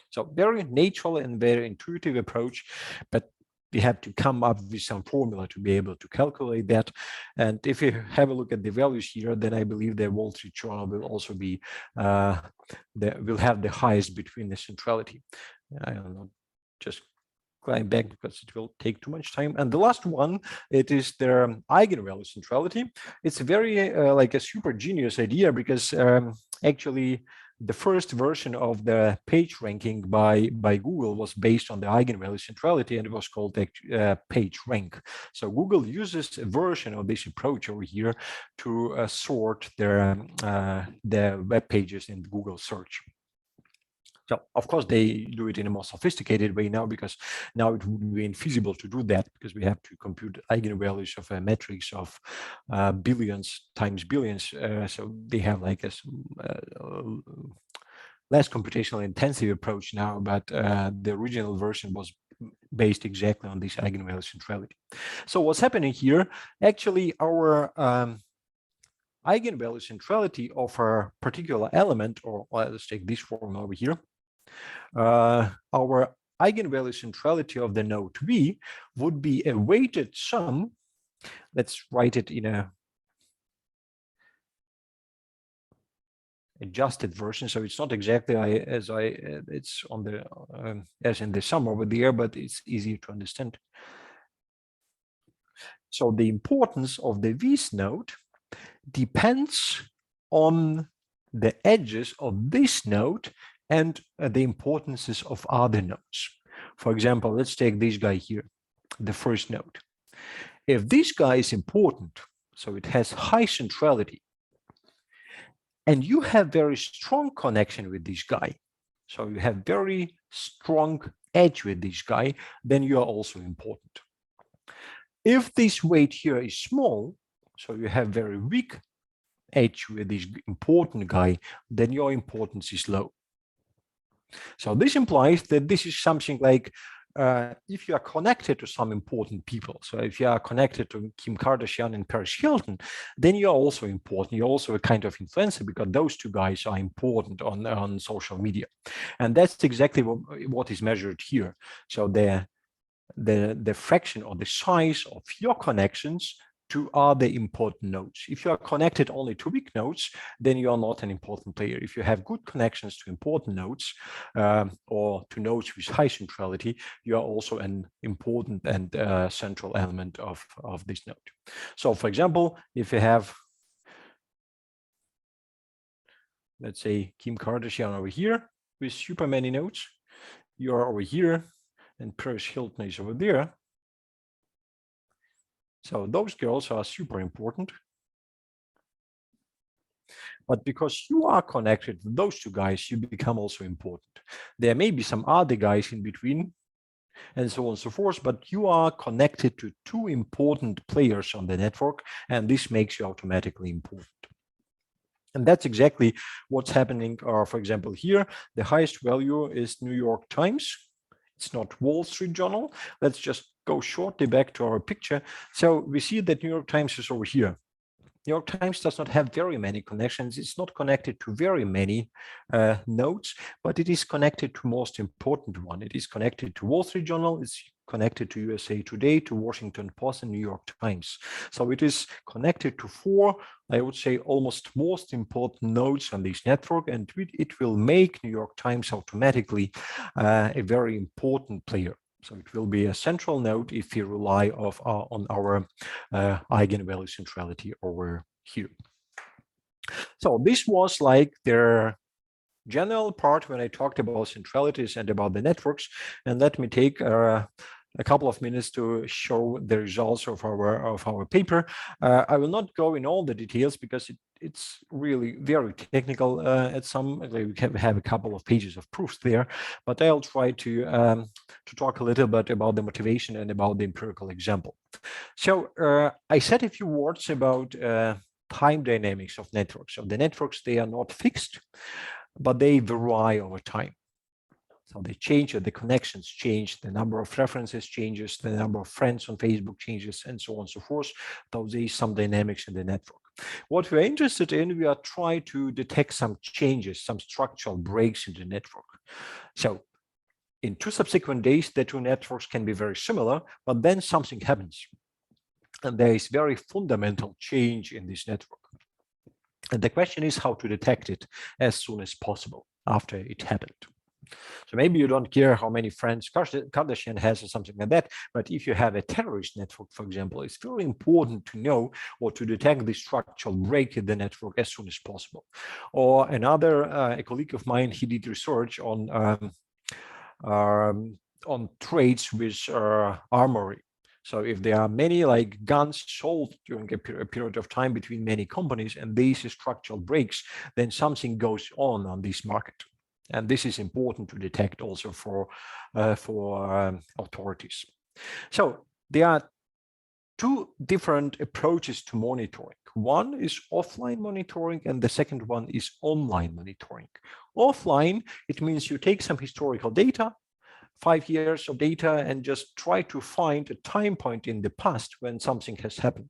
So very natural and very intuitive approach, but we have to come up with some formula to be able to calculate that. And if you have a look at the values here, then I believe the Wall Street Journal will also be will have the highest betweenness centrality. I don't know, just going back because it will take too much time. And the last one, it is the eigenvalue centrality. It's a very like a super genius idea because actually the first version of the page ranking by Google was based on the eigenvalue centrality, and it was called PageRank. So Google uses a version of this approach over here to sort their web pages in Google search. So of course they do it in a more sophisticated way now, because now it would be infeasible to do that because we have to compute eigenvalues of a matrix of billions times billions. So they have like a less computationally intensive approach now, but the original version was based exactly on this eigenvalue centrality. So what's happening here, actually our eigenvalue centrality of a particular element, or let's take this form over here, our eigenvalue centrality of the node V would be a weighted sum. Let's write it in a adjusted version, so it's not exactly it's on the as in the sum over there, but it's easier to understand. So the importance of the V's node depends on the edges of this node and the importances of other nodes. For example, let's take this guy here, the first node. If this guy is important, so it has high centrality, and you have very strong connection with this guy, so you have very strong edge with this guy, then you are also important. If this weight here is small, so you have very weak edge with this important guy, then your importance is low. So this implies that this is something like if you are connected to some important people, so if you are connected to Kim Kardashian and Paris Hilton, then you are also important. You're also a kind of influencer because those two guys are important on social media. And that's exactly what is measured here. So the fraction or the size of your connections to other important nodes. If you are connected only to weak nodes, then you are not an important player. If you have good connections to important nodes or to nodes with high centrality, you are also an important and central element of this node. So for example, if you have, let's say, Kim Kardashian over here with super many nodes, you are over here and Paris Hilton is over there. So those girls are super important. But because you are connected to those two guys, you become also important. There may be some other guys in between and so on and so forth, but you are connected to two important players on the network, and this makes you automatically important. And that's exactly what's happening. For example, here, the highest value is New York Times. It's not Wall Street Journal. Let's just go shortly back to our picture. So we see that New York Times is over here. New York Times does not have very many connections. It's not connected to very many nodes, but it is connected to most important one. It is connected to Wall Street Journal. It's connected to USA Today, to Washington Post, and New York Times. So it is connected to four, I would say, almost most important nodes on this network, and it will make New York Times automatically a very important player. So it will be a central node if we rely on our eigenvalue centrality over here. So this was like the general part when I talked about centralities and about the networks. And let me take a couple of minutes to show the results of our paper. I will not go in all the details because it's really very technical. At some, we have a couple of pages of proofs there, but I'll try to talk a little bit about the motivation and about the empirical example. So I said a few words about time dynamics of networks. So the networks, they are not fixed, but they vary over time. So they change, the connections change, the number of references changes, the number of friends on Facebook changes, and so on and so forth. So there is some dynamics in the network. What we're interested in, we are trying to detect some changes, some structural breaks in the network. So in two subsequent days, the two networks can be very similar, but then something happens. And there is very fundamental change in this network. And the question is how to detect it as soon as possible after it happened. So maybe you don't care how many friends Kardashian has or something like that, but if you have a terrorist network, for example, it's very important to know or to detect the structural break in the network as soon as possible. Or another, a colleague of mine, he did research on trades with armory. So if there are many like guns sold during a period of time between many companies and these structural breaks, then something goes on this market. And this is important to detect also for authorities. So there are two different approaches to monitoring. One is offline monitoring and the second one is online monitoring. Offline, it means you take some historical data 5 years of data and just try to find a time point in the past when something has happened.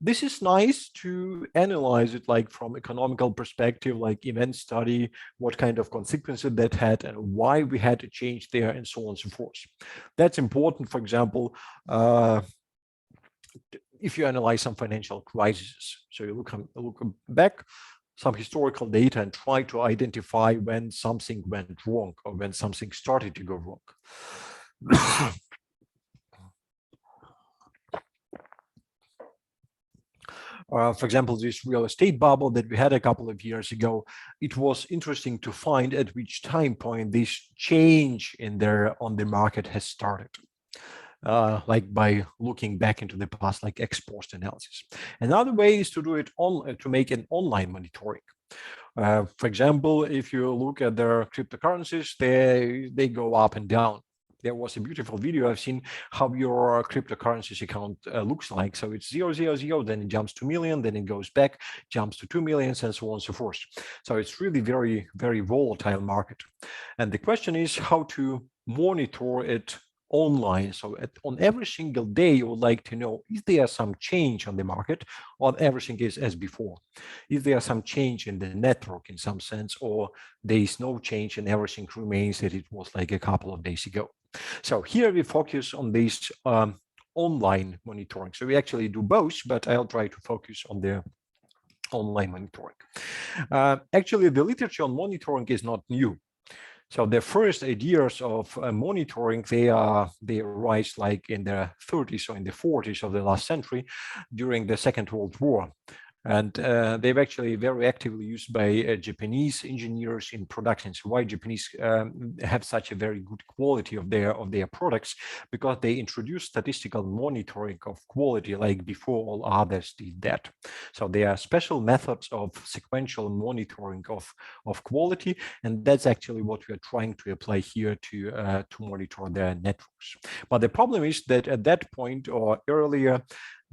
This is nice to analyze it like from economical perspective, like event study, what kind of consequences that had and why we had to change there and so on and so forth. That's important, for example, if you analyze some financial crises. So you look back some historical data and try to identify when something went wrong or when something started to go wrong. For example, this real estate bubble that we had a couple of years ago, it was interesting to find at which time point this change on the market has started. Like by looking back into the past, like ex post analysis. Another way is to do it to make an online monitoring. For example, if you look at their cryptocurrencies, they go up and down. There was a beautiful video I've seen how your cryptocurrencies account looks like. So it's 000, then it jumps to million, then it goes back, jumps to 2 million, and so on and so forth. So it's really very, very volatile market. And the question is how to monitor it online. So on every single day, you would like to know, is there some change on the market or everything is as before? Is there some change in the network in some sense, or there is no change and everything remains that it was like a couple of days ago? So here we focus on this online monitoring. So we actually do both, but I'll try to focus on the online monitoring. Actually, the literature on monitoring is not new. So the first ideas of monitoring, they arise like in the 30s or in the 40s of the last century during the Second World War. And they've actually very actively used by Japanese engineers in production. So why Japanese have such a very good quality of their products? Because they introduced statistical monitoring of quality like before all others did that. So there are special methods of sequential monitoring of quality, and that's actually what we are trying to apply here to monitor their networks. But the problem is that at that point or earlier,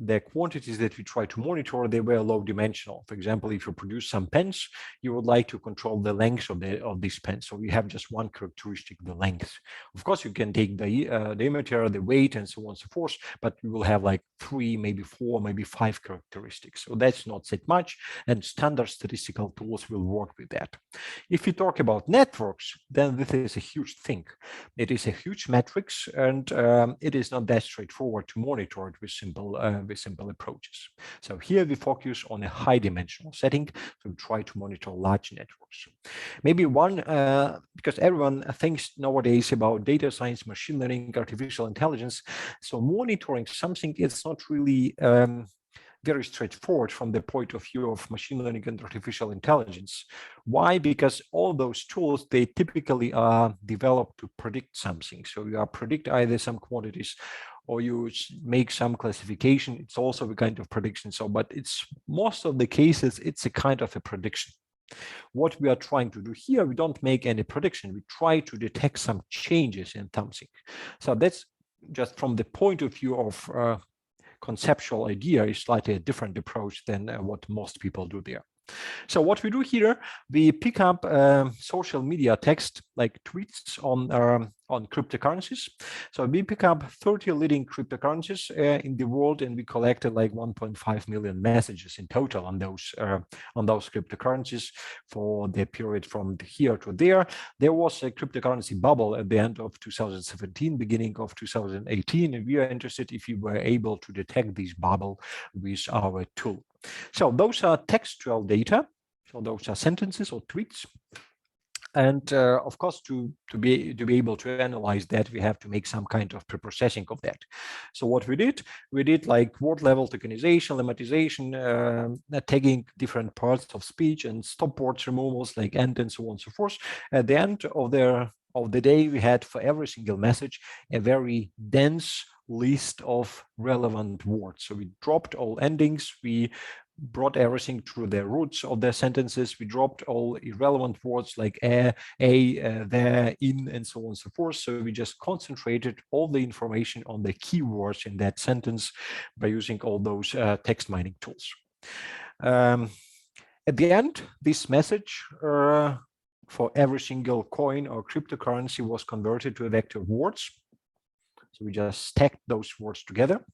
the quantities that we try to monitor, they were low dimensional. For example, if you produce some pens, you would like to control the length of these pens. So you have just one characteristic, the length. Of course, you can take the diameter, the weight, and so on and so forth, but you will have like 3, maybe 4, maybe 5 characteristics. So that's not that much, and standard statistical tools will work with that. If you talk about networks, then this is a huge thing. It is a huge matrix, and it is not that straightforward to monitor it with simple approaches. So here we focus on a high dimensional setting, so we try to monitor large networks. Maybe one, because everyone thinks nowadays about data science, machine learning, artificial intelligence, so monitoring something is not really very straightforward from the point of view of machine learning and artificial intelligence. Why? Because all those tools, they typically are developed to predict something. So you predict either some quantities or you make some classification. It's also a kind of prediction. So, but it's most of the cases, it's a kind of a prediction. What we are trying to do here, we don't make any prediction. We try to detect some changes in something. So that's just from the point of view of conceptual idea is slightly a different approach than what most people do there. So what we do here, we pick up social media text like tweets on cryptocurrencies. So we pick up 30 leading cryptocurrencies in the world, and we collected like 1.5 million messages in total on those cryptocurrencies for the period from here to there. There was a cryptocurrency bubble at the end of 2017, beginning of 2018, and we are interested if we were able to detect this bubble with our tool. So those are textual data. So those are sentences or tweets. And of course, to be able to analyze that, we have to make some kind of preprocessing of that. So what we did like word level tokenization, lemmatization, tagging different parts of speech and stop words removals like and so on and so forth. At the end of the day, we had for every single message a very dense list of relevant words. So we dropped all endings, we brought everything to the roots of their sentences, we dropped all irrelevant words like there, in, and so on and so forth. So we just concentrated all the information on the keywords in that sentence by using all those text mining tools. At the end, this message for every single coin or cryptocurrency was converted to a vector of words. So we just stacked those words together.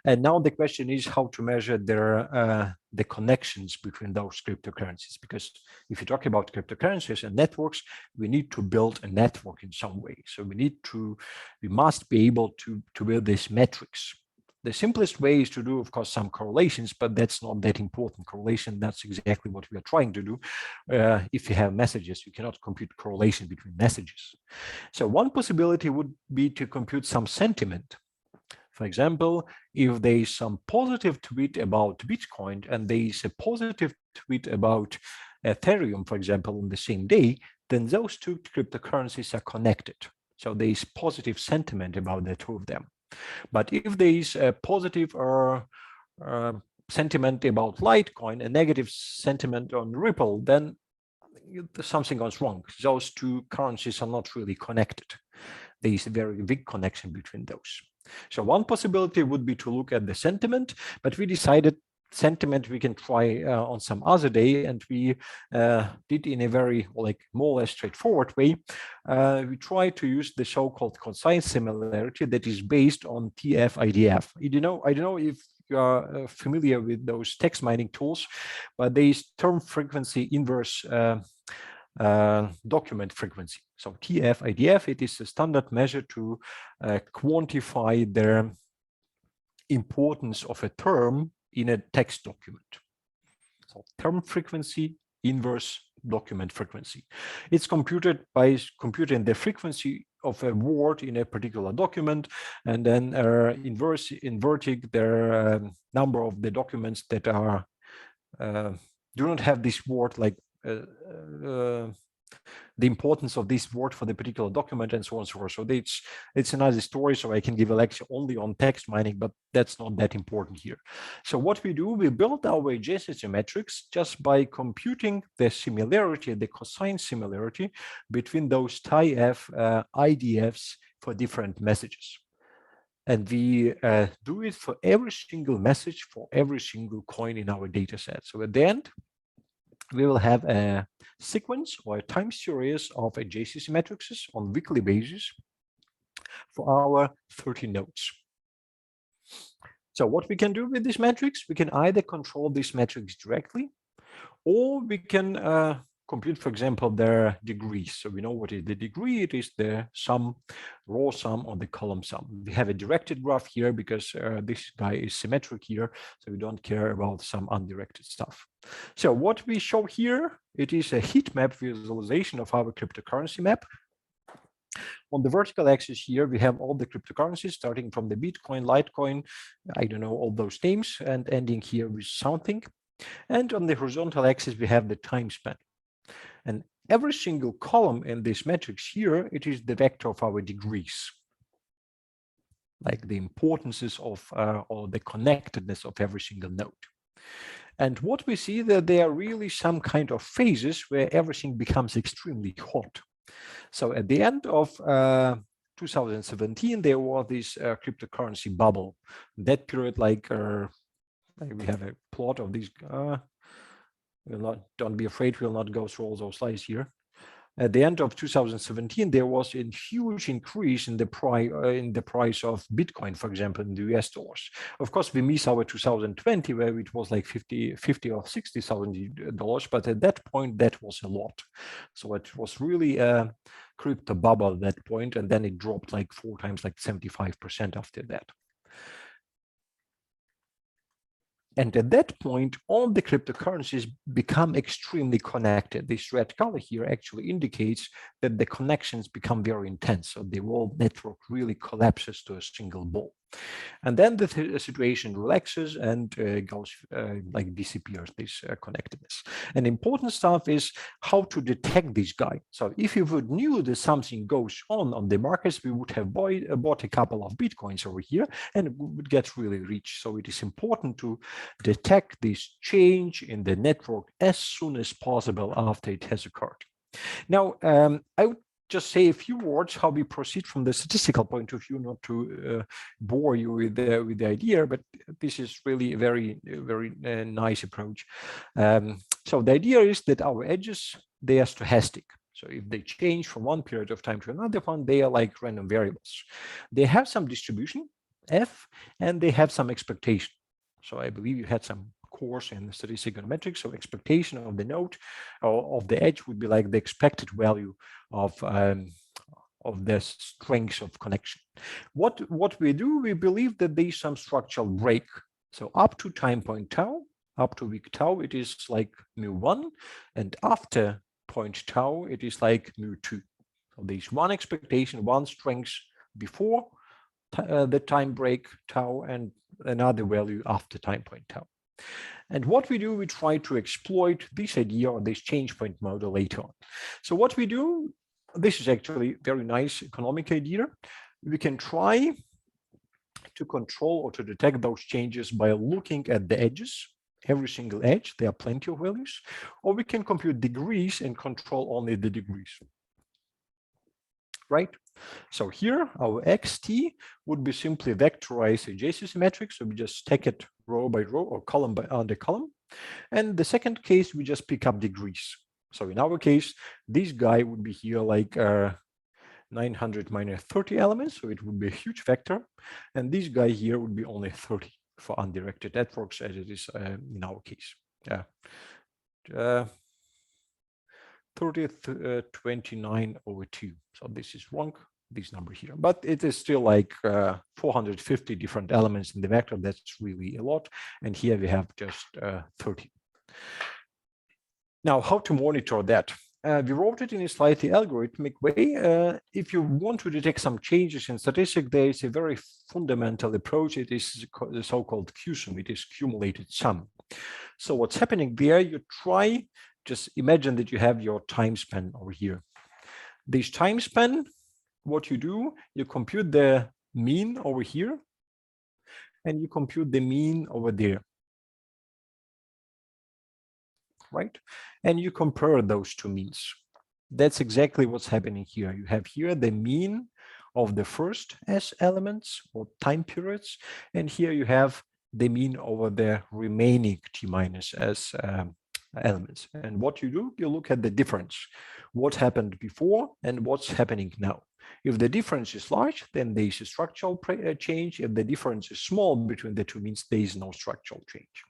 And now the question is how to measure the connections between those cryptocurrencies. Because if you talk about cryptocurrencies and networks, we need to build a network in some way. So we must be able to build these metrics. The simplest way is to do, of course, some correlations, but that's not that important. Correlation, that's exactly what we are trying to do. If you have messages, you cannot compute correlation between messages. So one possibility would be to compute some sentiment. For example, if there is some positive tweet about Bitcoin and there is a positive tweet about Ethereum, for example, on the same day, then those two cryptocurrencies are connected. So there is positive sentiment about the two of them. But if there is a positive sentiment about Litecoin, a negative sentiment on Ripple, then something goes wrong. Those two currencies are not really connected. There is a very big connection between those. So one possibility would be to look at the sentiment, but we decided sentiment we can try on some other day, and we did in a very more or less straightforward way. We try to use the so-called cosine similarity that is based on TF-IDF. I don't know if you are familiar with those text mining tools, but there is term frequency inverse document frequency. So TF-IDF, it is a standard measure to quantify the importance of a term in a text document. So term frequency inverse document frequency. It's computed by computing the frequency of a word in a particular document, and then inverting the number of the documents that are do not have this word, like the importance of this word for the particular document, and so on and so forth. So it's another story. So I can give a lecture only on text mining, but that's not that important here. So what we do, we build our adjacency metrics just by computing the similarity, the cosine similarity between those TIF IDFs for different messages. And we do it for every single message for every single coin in our data set. So at the end, we will have a sequence or a time series of adjacency matrices on weekly basis for our 30 nodes. So what we can do with these metrics, we can either control these metrics directly, or we can compute, for example, their degrees. So we know what is the degree. It is the sum, row sum, or the column sum. We have a directed graph here because this guy is symmetric here, so we don't care about some undirected stuff. So what we show here, it is a heat map visualization of our cryptocurrency map. On the vertical axis here, we have all the cryptocurrencies starting from the Bitcoin, Litecoin, I don't know all those names, and ending here with something. And on the horizontal axis, we have the time span. And every single column in this matrix here, it is the vector of our degrees, like the importances of or the connectedness of every single node. And what we see that there are really some kind of phases where everything becomes extremely hot. So at the end of 2017, there was this cryptocurrency bubble. That period, like we have a plot of these. Don't be afraid, we'll not go through all those slides here. At the end of 2017, there was a huge increase in the price of Bitcoin, for example, in the US dollars. Of course, we miss our 2020, where it was like $50 or $60,000, but at that point, that was a lot. So it was really a crypto bubble at that point, and then it dropped like 4 times, like 75% after that. And at that point, all the cryptocurrencies become extremely connected. This red color here actually indicates that the connections become very intense. So the whole network really collapses to a single ball. And then the situation relaxes and goes like disappears, this connectedness. And important stuff is how to detect this guy. So if you would knew that something goes on the markets, we would have bought a couple of Bitcoins over here and we would get really rich. So it is important to detect this change in the network as soon as possible after it has occurred. Now, I would just say a few words how we proceed from the statistical point of view, not to bore you with the idea, but this is really a very nice approach. So the idea is that our edges, they are stochastic. So if they change from one period of time to another one, they are like random variables. They have some distribution, f, and they have some expectation. So I believe you had some course in statistical metrics. So expectation of the node or of the edge would be like the expected value of the strength of connection. What we do, we believe that there is some structural break. So up to time point tau, up to week tau, it is like mu1, and after point tau, it is like mu2. So there's one expectation, one strength before the time break tau, and another value after time point tau. And what we do, we try to exploit this idea or this change point model later on. So what we do, this is actually very nice economic idea. We can try to control or to detect those changes by looking at the edges, every single edge, there are plenty of values, or we can compute degrees and control only the degrees, right? So here our xt would be simply vectorized adjacency matrix. So we just stack it row by row or column by under column. And the second case, we just pick up degrees. So in our case, this guy would be here like 900 minus 30 elements. So it would be a huge vector. And this guy here would be only 30 for undirected networks as it is in our case. 29/2. So this is wrong, this number here, but it is still like 450 different elements in the vector. That's really a lot. And here we have just 30. Now, how to monitor that? We wrote it in a slightly algorithmic way. If you want to detect some changes in statistics, there is a very fundamental approach. It is the so-called QSUM. It is cumulated sum. So what's happening there, you try, just imagine that you have your time span over here. This time span, what you do, you compute the mean over here, and you compute the mean over there. Right? And you compare those two means. That's exactly what's happening here. You have here the mean of the first S elements or time periods, and here you have the mean over the remaining T minus S elements. And what you do, you look at the difference, what happened before and what's happening now. If the difference is large, then there is a structural change. If the difference is small between the two means, there is no structural change.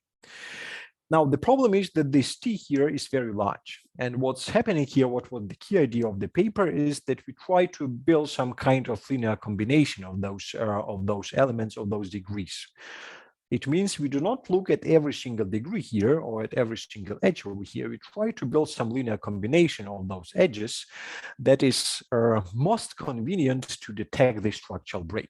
Now, the problem is that this T here is very large. And what's happening here, what was the key idea of the paper, is that we try to build some kind of linear combination of those elements, of those degrees. It means we do not look at every single degree here or at every single edge over here. We try to build some linear combination of those edges that is most convenient to detect the structural break.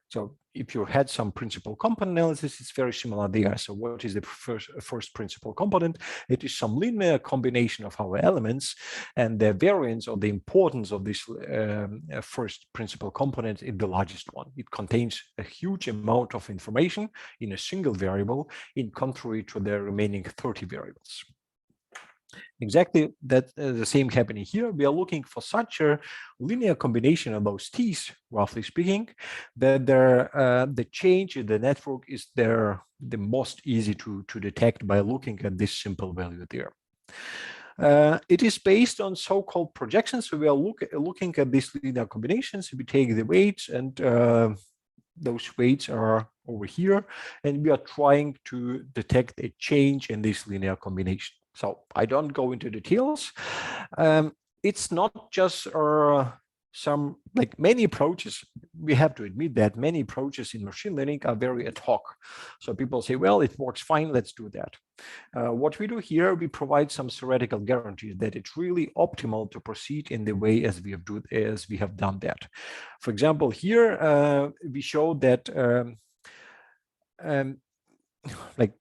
So if you had some principal component analysis, it's very similar there. So what is the first principal component? It is some linear combination of our elements, and the variance or the importance of this first principal component is the largest one. It contains a huge amount of information in a single variable, in contrary to the remaining 30 variables. Exactly that the same happening here. We are looking for such a linear combination of those T's, roughly speaking, that the change in the network is the most easy to detect by looking at this simple value there. It is based on so-called projections. So we are looking at these linear combinations. We take the weights, and those weights are over here, and we are trying to detect a change in this linear combination. So I don't go into details. It's not just some, like many approaches, we have to admit that many approaches in machine learning are very ad hoc. So people say, well, it works fine, let's do that. What we do here, we provide some theoretical guarantees that it's really optimal to proceed in the way as we have done that. For example, here we show that like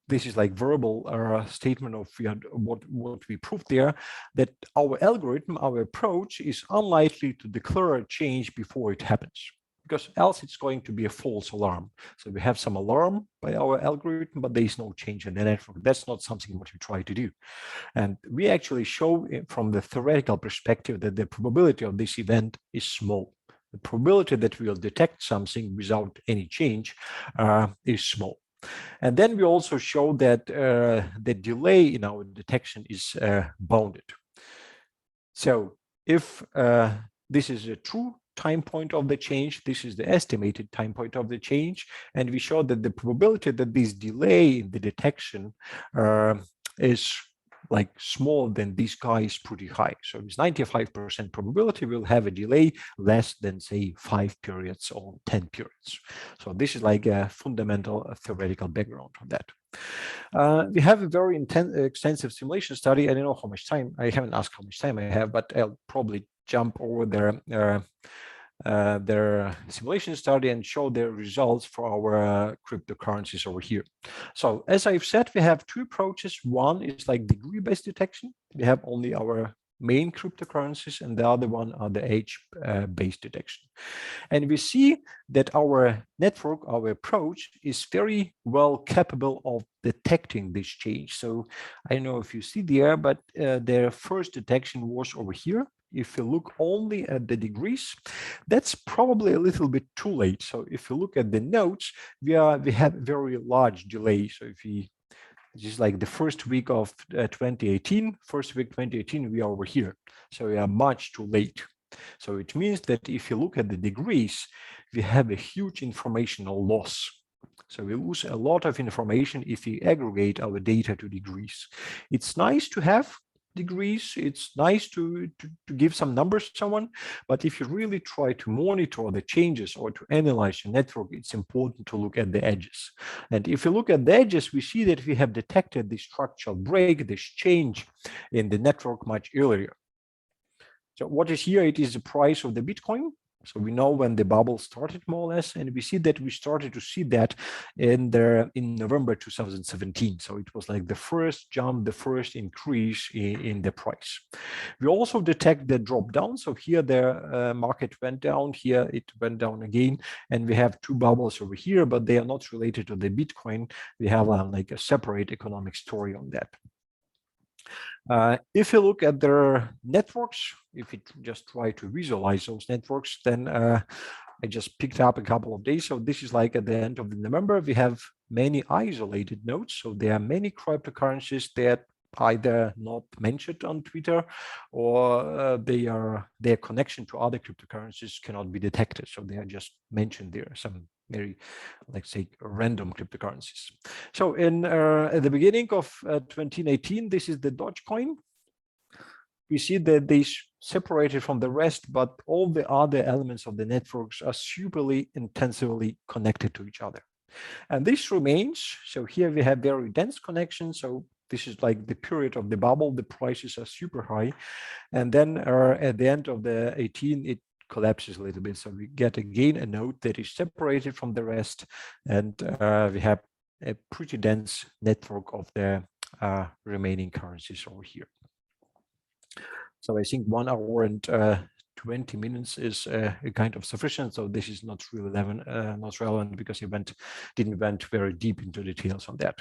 this is like verbal statement of what we proved there, that our algorithm, our approach is unlikely to declare a change before it happens, because else it's going to be a false alarm. So we have some alarm by our algorithm, but there is no change in the network. That's not something what we try to do. And we actually show from the theoretical perspective that the probability of this event is small. the probability that we'll detect something without any change is small. And then we also show that the delay in our detection is bounded. So if this is a true time point of the change, this is the estimated time point of the change, and we show that the probability that this delay in the detection is like small, then this guy is pretty high. So with 95% probability, we'll have a delay less than, say, 5 periods or 10 periods. So this is like a fundamental theoretical background on that. We have a very extensive simulation study. I don't know how much time, I haven't asked how much time I have, but I'll probably jump over their simulation study and show their results for our cryptocurrencies over here. So as I've said, we have two approaches. One is like degree-based detection. We have only our main cryptocurrencies, and the other one are the age-based detection. And we see that our network, our approach, is very well capable of detecting this change. So I don't know if you see there, but their first detection was over here. If you look only at the degrees, that's probably a little bit too late. So if you look at the nodes, we have very large delay. So if we just like the first week of 2018, we are over here. So we are much too late. So it means that if you look at the degrees, we have a huge informational loss. So we lose a lot of information if we aggregate our data to degrees. It's nice to have degrees, it's nice to give some numbers to someone, but if you really try to monitor the changes or to analyze your network, it's important to look at the edges. And if you look at the edges, we see that we have detected this structural break, this change in the network much earlier. So what is here? It is the price of the Bitcoin. So we know when the bubble started, more or less, and we see that we started to see that in November 2017. So it was like the first jump, the first increase in the price. We also detect the drop down. So here the market went down, here it went down again, and we have two bubbles over here, but they are not related to the Bitcoin. We have like a separate economic story on that. If you look at their networks, if you just try to visualize those networks, then I just picked up a couple of days. So this is like at the end of November, we have many isolated nodes. So there are many cryptocurrencies that either not mentioned on Twitter or their connection to other cryptocurrencies cannot be detected. So they are just mentioned there, some very, let's say, random cryptocurrencies. So at the beginning of 2018, this is the Dogecoin. We see that they separated from the rest, but all the other elements of the networks are superly intensively connected to each other. And this remains. So here we have very dense connections. So this is like the period of the bubble. The prices are super high. And then at the end of the 18, it collapses a little bit. So we get again a node that is separated from the rest. And we have a pretty dense network of the remaining currencies over here. So I think 1 hour and 20 minutes is kind of sufficient. So this is not really not relevant because you didn't went very deep into details on that.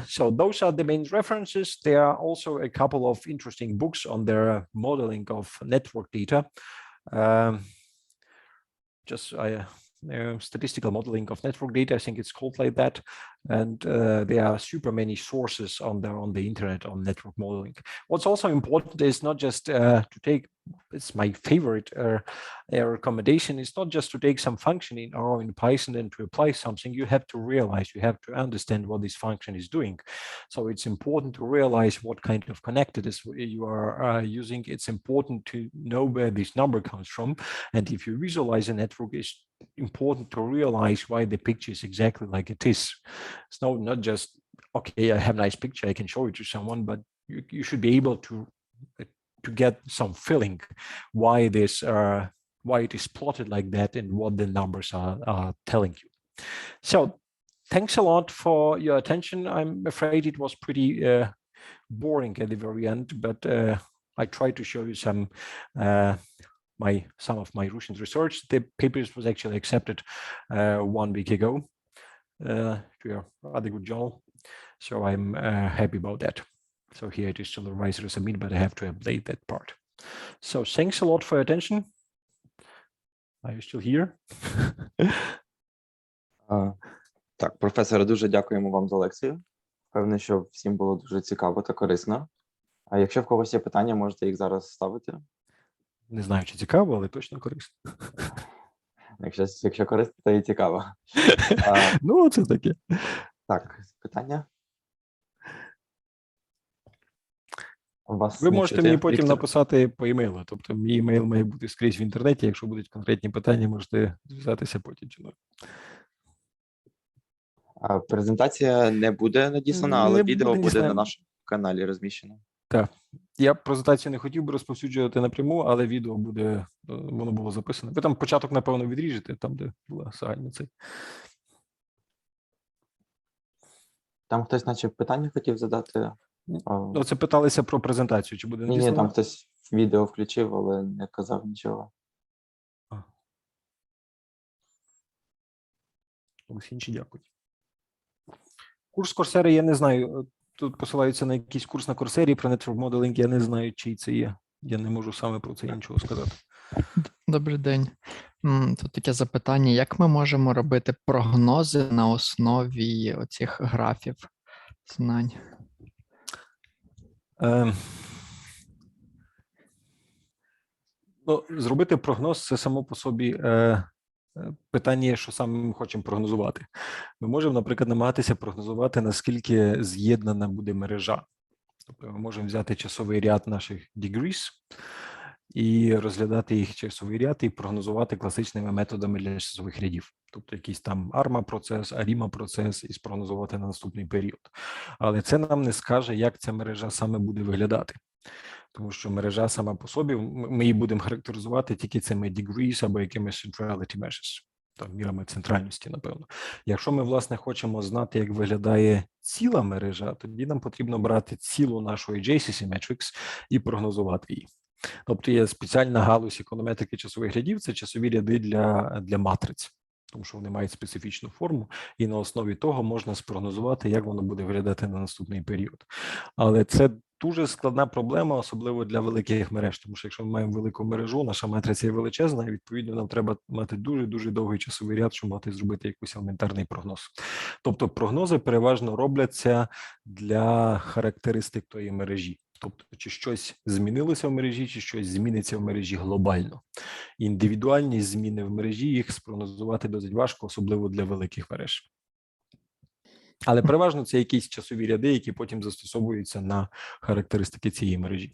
So those are the main references. There are also a couple of interesting books on their modeling of network data. Statistical modeling of network data, I think it's called like that. And there are super many sources on the internet on network modeling. What's also important is not just to take, it's my favorite recommendation, is not just to take some function in R or in Python and to apply something. You have to realize, you have to understand what this function is doing. So it's important to realize what kind of connectedness you are using. It's important to know where this number comes from. And if you visualize a network, it's important to realize why the picture is exactly like it is. It's not just, okay, I have a nice picture, I can show it to someone, but you should be able to get some feeling why it is plotted like that and what the numbers are telling you. So thanks a lot for your attention. I'm afraid it was pretty boring at the very end, but I tried to show you some of my recent research. The papers was actually accepted 1 week ago to a rather good journal. So I'm happy about that. So here it is still a rise or submit, but I have to update that part. So thanks a lot for your attention. Are you still here? Так, професоре, дуже дякуємо вам за лекцію. Певне, що всім було дуже цікаво та корисно. А якщо в когось є питання, можете їх зараз ставити. Не знаю, чи цікаво, але точно корисно. Якщо корисно, то і цікаво. Ну, це таке. Так, питання? Вас Ви не можете чути, мені потім Віктор? написати по емейлу. Тобто, мій емейл має бути скрізь в інтернеті. Якщо будуть конкретні питання, можете зв'язатися потім. Презентація не буде надіслана, але Не відео буде буде на надіслана. нашому каналі розміщено. Я презентацію не хотів би розповсюджувати напряму, але відео буде, воно було записано. Ви там початок, напевно, відріжете, там, де була загальна цей. Там хтось, наче, питання хотів задати. Ну, це питалися про презентацію, чи буде Ні, надіслано? там хтось відео включив, але не казав нічого. Усі інші дякують. Курс Coursera, я не знаю. Тут посилаються на якийсь курс на Coursera про Network Modeling, я не знаю, чий це є. Я не можу саме про це нічого сказати. Добрий день. Тут таке запитання: як ми можемо робити прогнози на основі оцих графів знань? Ну, зробити прогноз – це само по собі питання, що саме ми хочемо прогнозувати. Ми можемо, наприклад, намагатися прогнозувати, наскільки з'єднана буде мережа. Тобто ми можемо взяти часовий ряд наших degrees і розглядати їх часовий ряд і прогнозувати класичними методами для часових рядів. Тобто якийсь там ARMA-процес, ARIMA-процес і спрогнозувати на наступний період. Але це нам не скаже, як ця мережа саме буде виглядати. Тому що мережа сама по собі, ми її будемо характеризувати тільки цими degrees або якимись centrality measures, там, мірами центральності, напевно. Якщо ми, власне, хочемо знати, як виглядає ціла мережа, тоді нам потрібно брати цілу нашу AJCC Matrix і прогнозувати її. Тобто є спеціальна галузь економетрики часових рядів, це часові ряди для матриць, тому що вони мають специфічну форму, і на основі того можна спрогнозувати, як воно буде виглядати на наступний період. Але це дуже складна проблема, особливо для великих мереж, тому що якщо ми маємо велику мережу, наша матриця є величезна, і відповідно нам треба мати дуже-дуже довгий часовий ряд, щоб зробити якийсь елементарний прогноз. Тобто прогнози переважно робляться для характеристик тої мережі. Тобто, чи щось змінилося в мережі, чи щось зміниться в мережі глобально. Індивідуальні зміни в мережі, їх спрогнозувати досить важко, особливо для великих мереж. Але переважно це якісь часові ряди, які потім застосовуються на характеристики цієї мережі.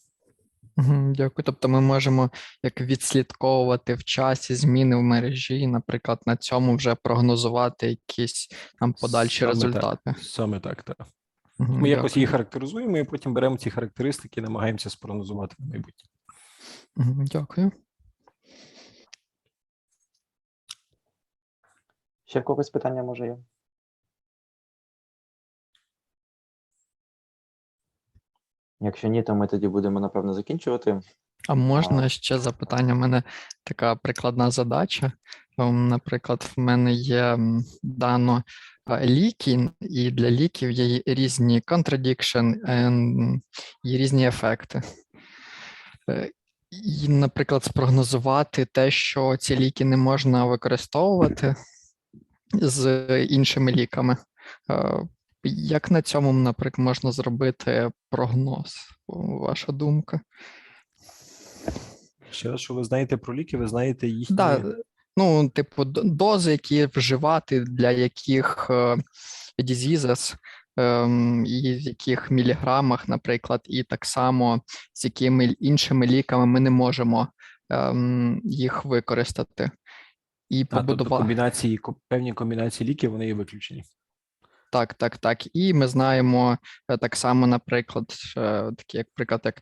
Дякую. Тобто ми можемо як відслідковувати в часі зміни в мережі, і, наприклад, на цьому вже прогнозувати якісь там подальші Саме результати. Так, саме так, так. Мгм, Ми якось дякую. її характеризуємо і потім беремо ці характеристики і намагаємося спрогнозувати на майбутнє. Дякую. Ще в когось питання може є? Якщо ні, то ми тоді будемо, напевно, закінчувати. А можна ще запитання? У мене така прикладна задача. Наприклад, в мене є дано ліки, і для ліків є різні contradiction і різні ефекти. І, наприклад, спрогнозувати те, що ці ліки не можна використовувати з іншими ліками. Як на цьому, наприклад, можна зробити прогноз? Ваша думка? Ще раз, що ви знаєте про ліки, ви знаєте їхні... Да, ну, типу, дози, які вживати для яких diseases, і в яких міліграмах, наприклад, і так само з якими іншими ліками ми не можемо їх використати. І тобто певні комбінації ліків, вони є виключені. Так. І ми знаємо так само, наприклад, такі як приклад,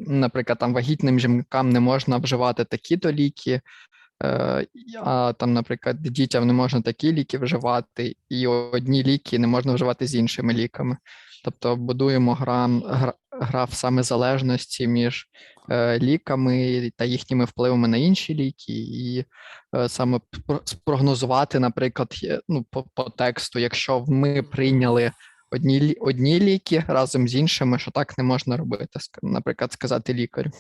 наприклад, там вагітним жінкам не можна вживати такі-то ліки, а там, наприклад, дітям не можна такі ліки вживати, і одні ліки не можна вживати з іншими ліками. Тобто будуємо граф саме залежності між ліками та їхніми впливами на інші ліки, і саме спрогнозувати, наприклад, ну, по тексту, якщо ми прийняли одні ліки разом з іншими, що так не можна робити, наприклад, сказати лікарю.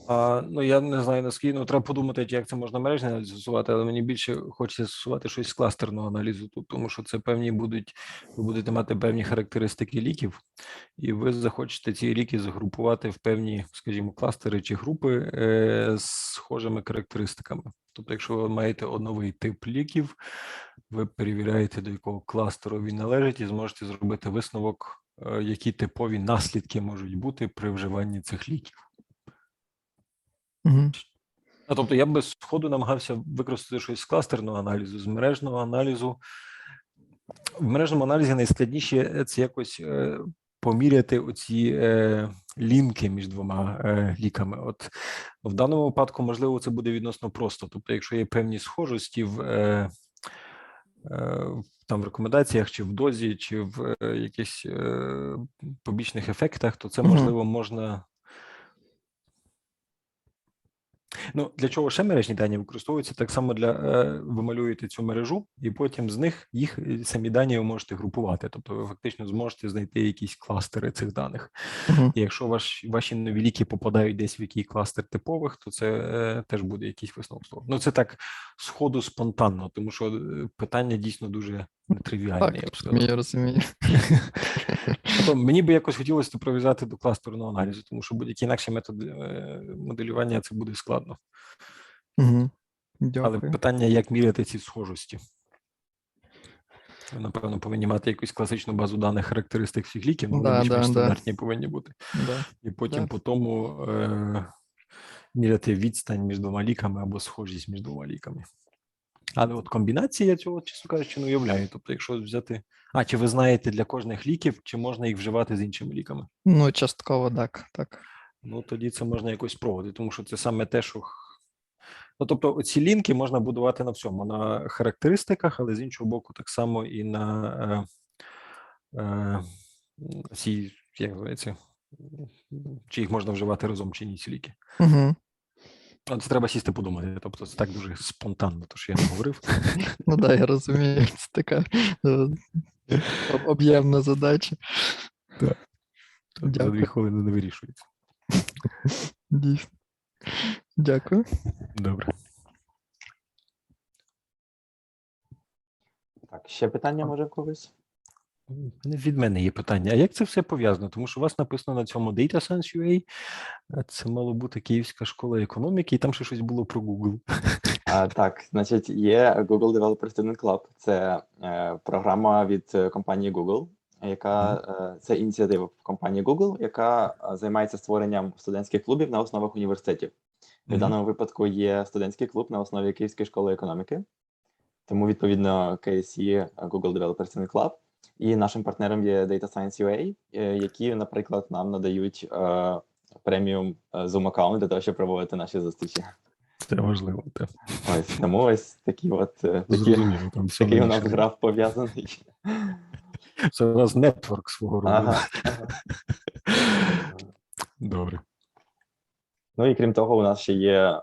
Ну, я не знаю, наскільки, ну, треба подумати, як це можна мережно аналізувати, але мені більше хочеться застосувати щось з кластерного аналізу тут, тому що це певні ви будете мати певні характеристики ліків, і ви захочете ці ліки загрупувати в певні, скажімо, кластери чи групи з схожими характеристиками. Тобто, якщо ви маєте одновий тип ліків, ви перевіряєте, до якого кластеру він належить, і зможете зробити висновок, які типові наслідки можуть бути при вживанні цих ліків. Угу. Тобто я без сходу намагався використати щось з кластерного аналізу, з мережного аналізу. В мережному аналізі найскладніше це якось поміряти оці лінки між двома ліками. От в даному випадку, можливо, це буде відносно просто. Тобто, якщо є певні схожості там в рекомендаціях, чи в дозі, чи в якихось побічних ефектах, то це, можливо, можна. Ну, для чого ще мережні дані використовуються? Так само ви малюєте цю мережу, і потім з них їх самі дані ви можете групувати. Тобто ви фактично зможете знайти якісь кластери цих даних. І якщо ваші нові ліки попадають десь в який кластер типових, то це теж буде якийсь висновок. Ну, це так сходу спонтанно, тому що питання дійсно дуже нетривіальне, я б сказав. Я розумію. Тобто мені би якось хотілося це прив'язати до кластерного аналізу, тому що будь-який інакший метод моделювання це буде складно. Угу. Але Дякую. питання, як міряти ці схожості. Ви, напевно, повинні мати якусь класичну базу даних характеристик всіх ліків, але вони більш-менш стандартні повинні бути. І потім по тому міряти відстань між двома ліками або схожість між двома ліками. Але от комбінації я цього, чесно кажучи, не уявляю. Тобто, якщо взяти... чи ви знаєте для кожних ліків, чи можна їх вживати з іншими ліками? Ну, частково, так. Ну, тоді це можна якось спробувати, тому що це саме те, що... Ну, тобто, ці лінки можна будувати на всьому, на характеристиках, але з іншого боку, так само і на ці, як називається, чи їх можна вживати разом, чи ні, ці ліки. Угу. Це треба сісти подумати, тобто це так дуже спонтанно, то що я не говорив. Ну так, я розумію, це така об'ємна задача. Так. За 2 Дякую. хвилини не вирішується. Дійсно. Дякую. Добре. Так, ще питання може в когось? Від мене є питання. А як це все пов'язано? Тому що у вас написано на цьому Data Science UA, це мало бути Київська школа економіки, і там ще щось було про Google. Так, значить, є Google Developer Student Club. Це програма від компанії Google, це ініціатива компанії Google, яка займається створенням студентських клубів на основах університетів. В даному випадку є студентський клуб на основі Київської школи економіки. Тому, відповідно, KSE Google Developer Student Club. І нашим партнером є Data Science UA, які, наприклад, нам надають преміум Zoom-аккаунт для того, щоб проводити наші зустрічі. Це важливо, так. Ось, тому ось такий Зрозуміло, там все такий у нас вирішено. граф пов'язаний. Це у нас нетворк свого роду. Ага. Добре. Ну і крім того, у нас ще є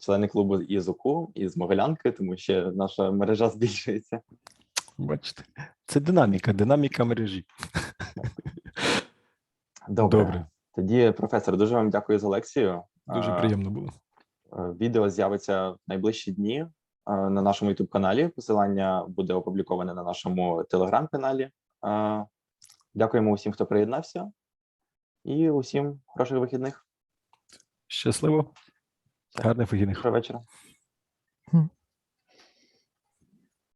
члени клубу із УКУ, із Могилянки, тому ще наша мережа збільшується. Бачите, це динаміка мережі. Добре. Тоді, професор, дуже вам дякую за лекцію. Дуже приємно було. Відео з'явиться в найближчі дні на нашому YouTube-каналі. Посилання буде опубліковане на нашому Telegram-каналі. Дякуємо усім, хто приєднався. І усім хороших вихідних. Щасливо. Гарних вихідних. Доброго вечора.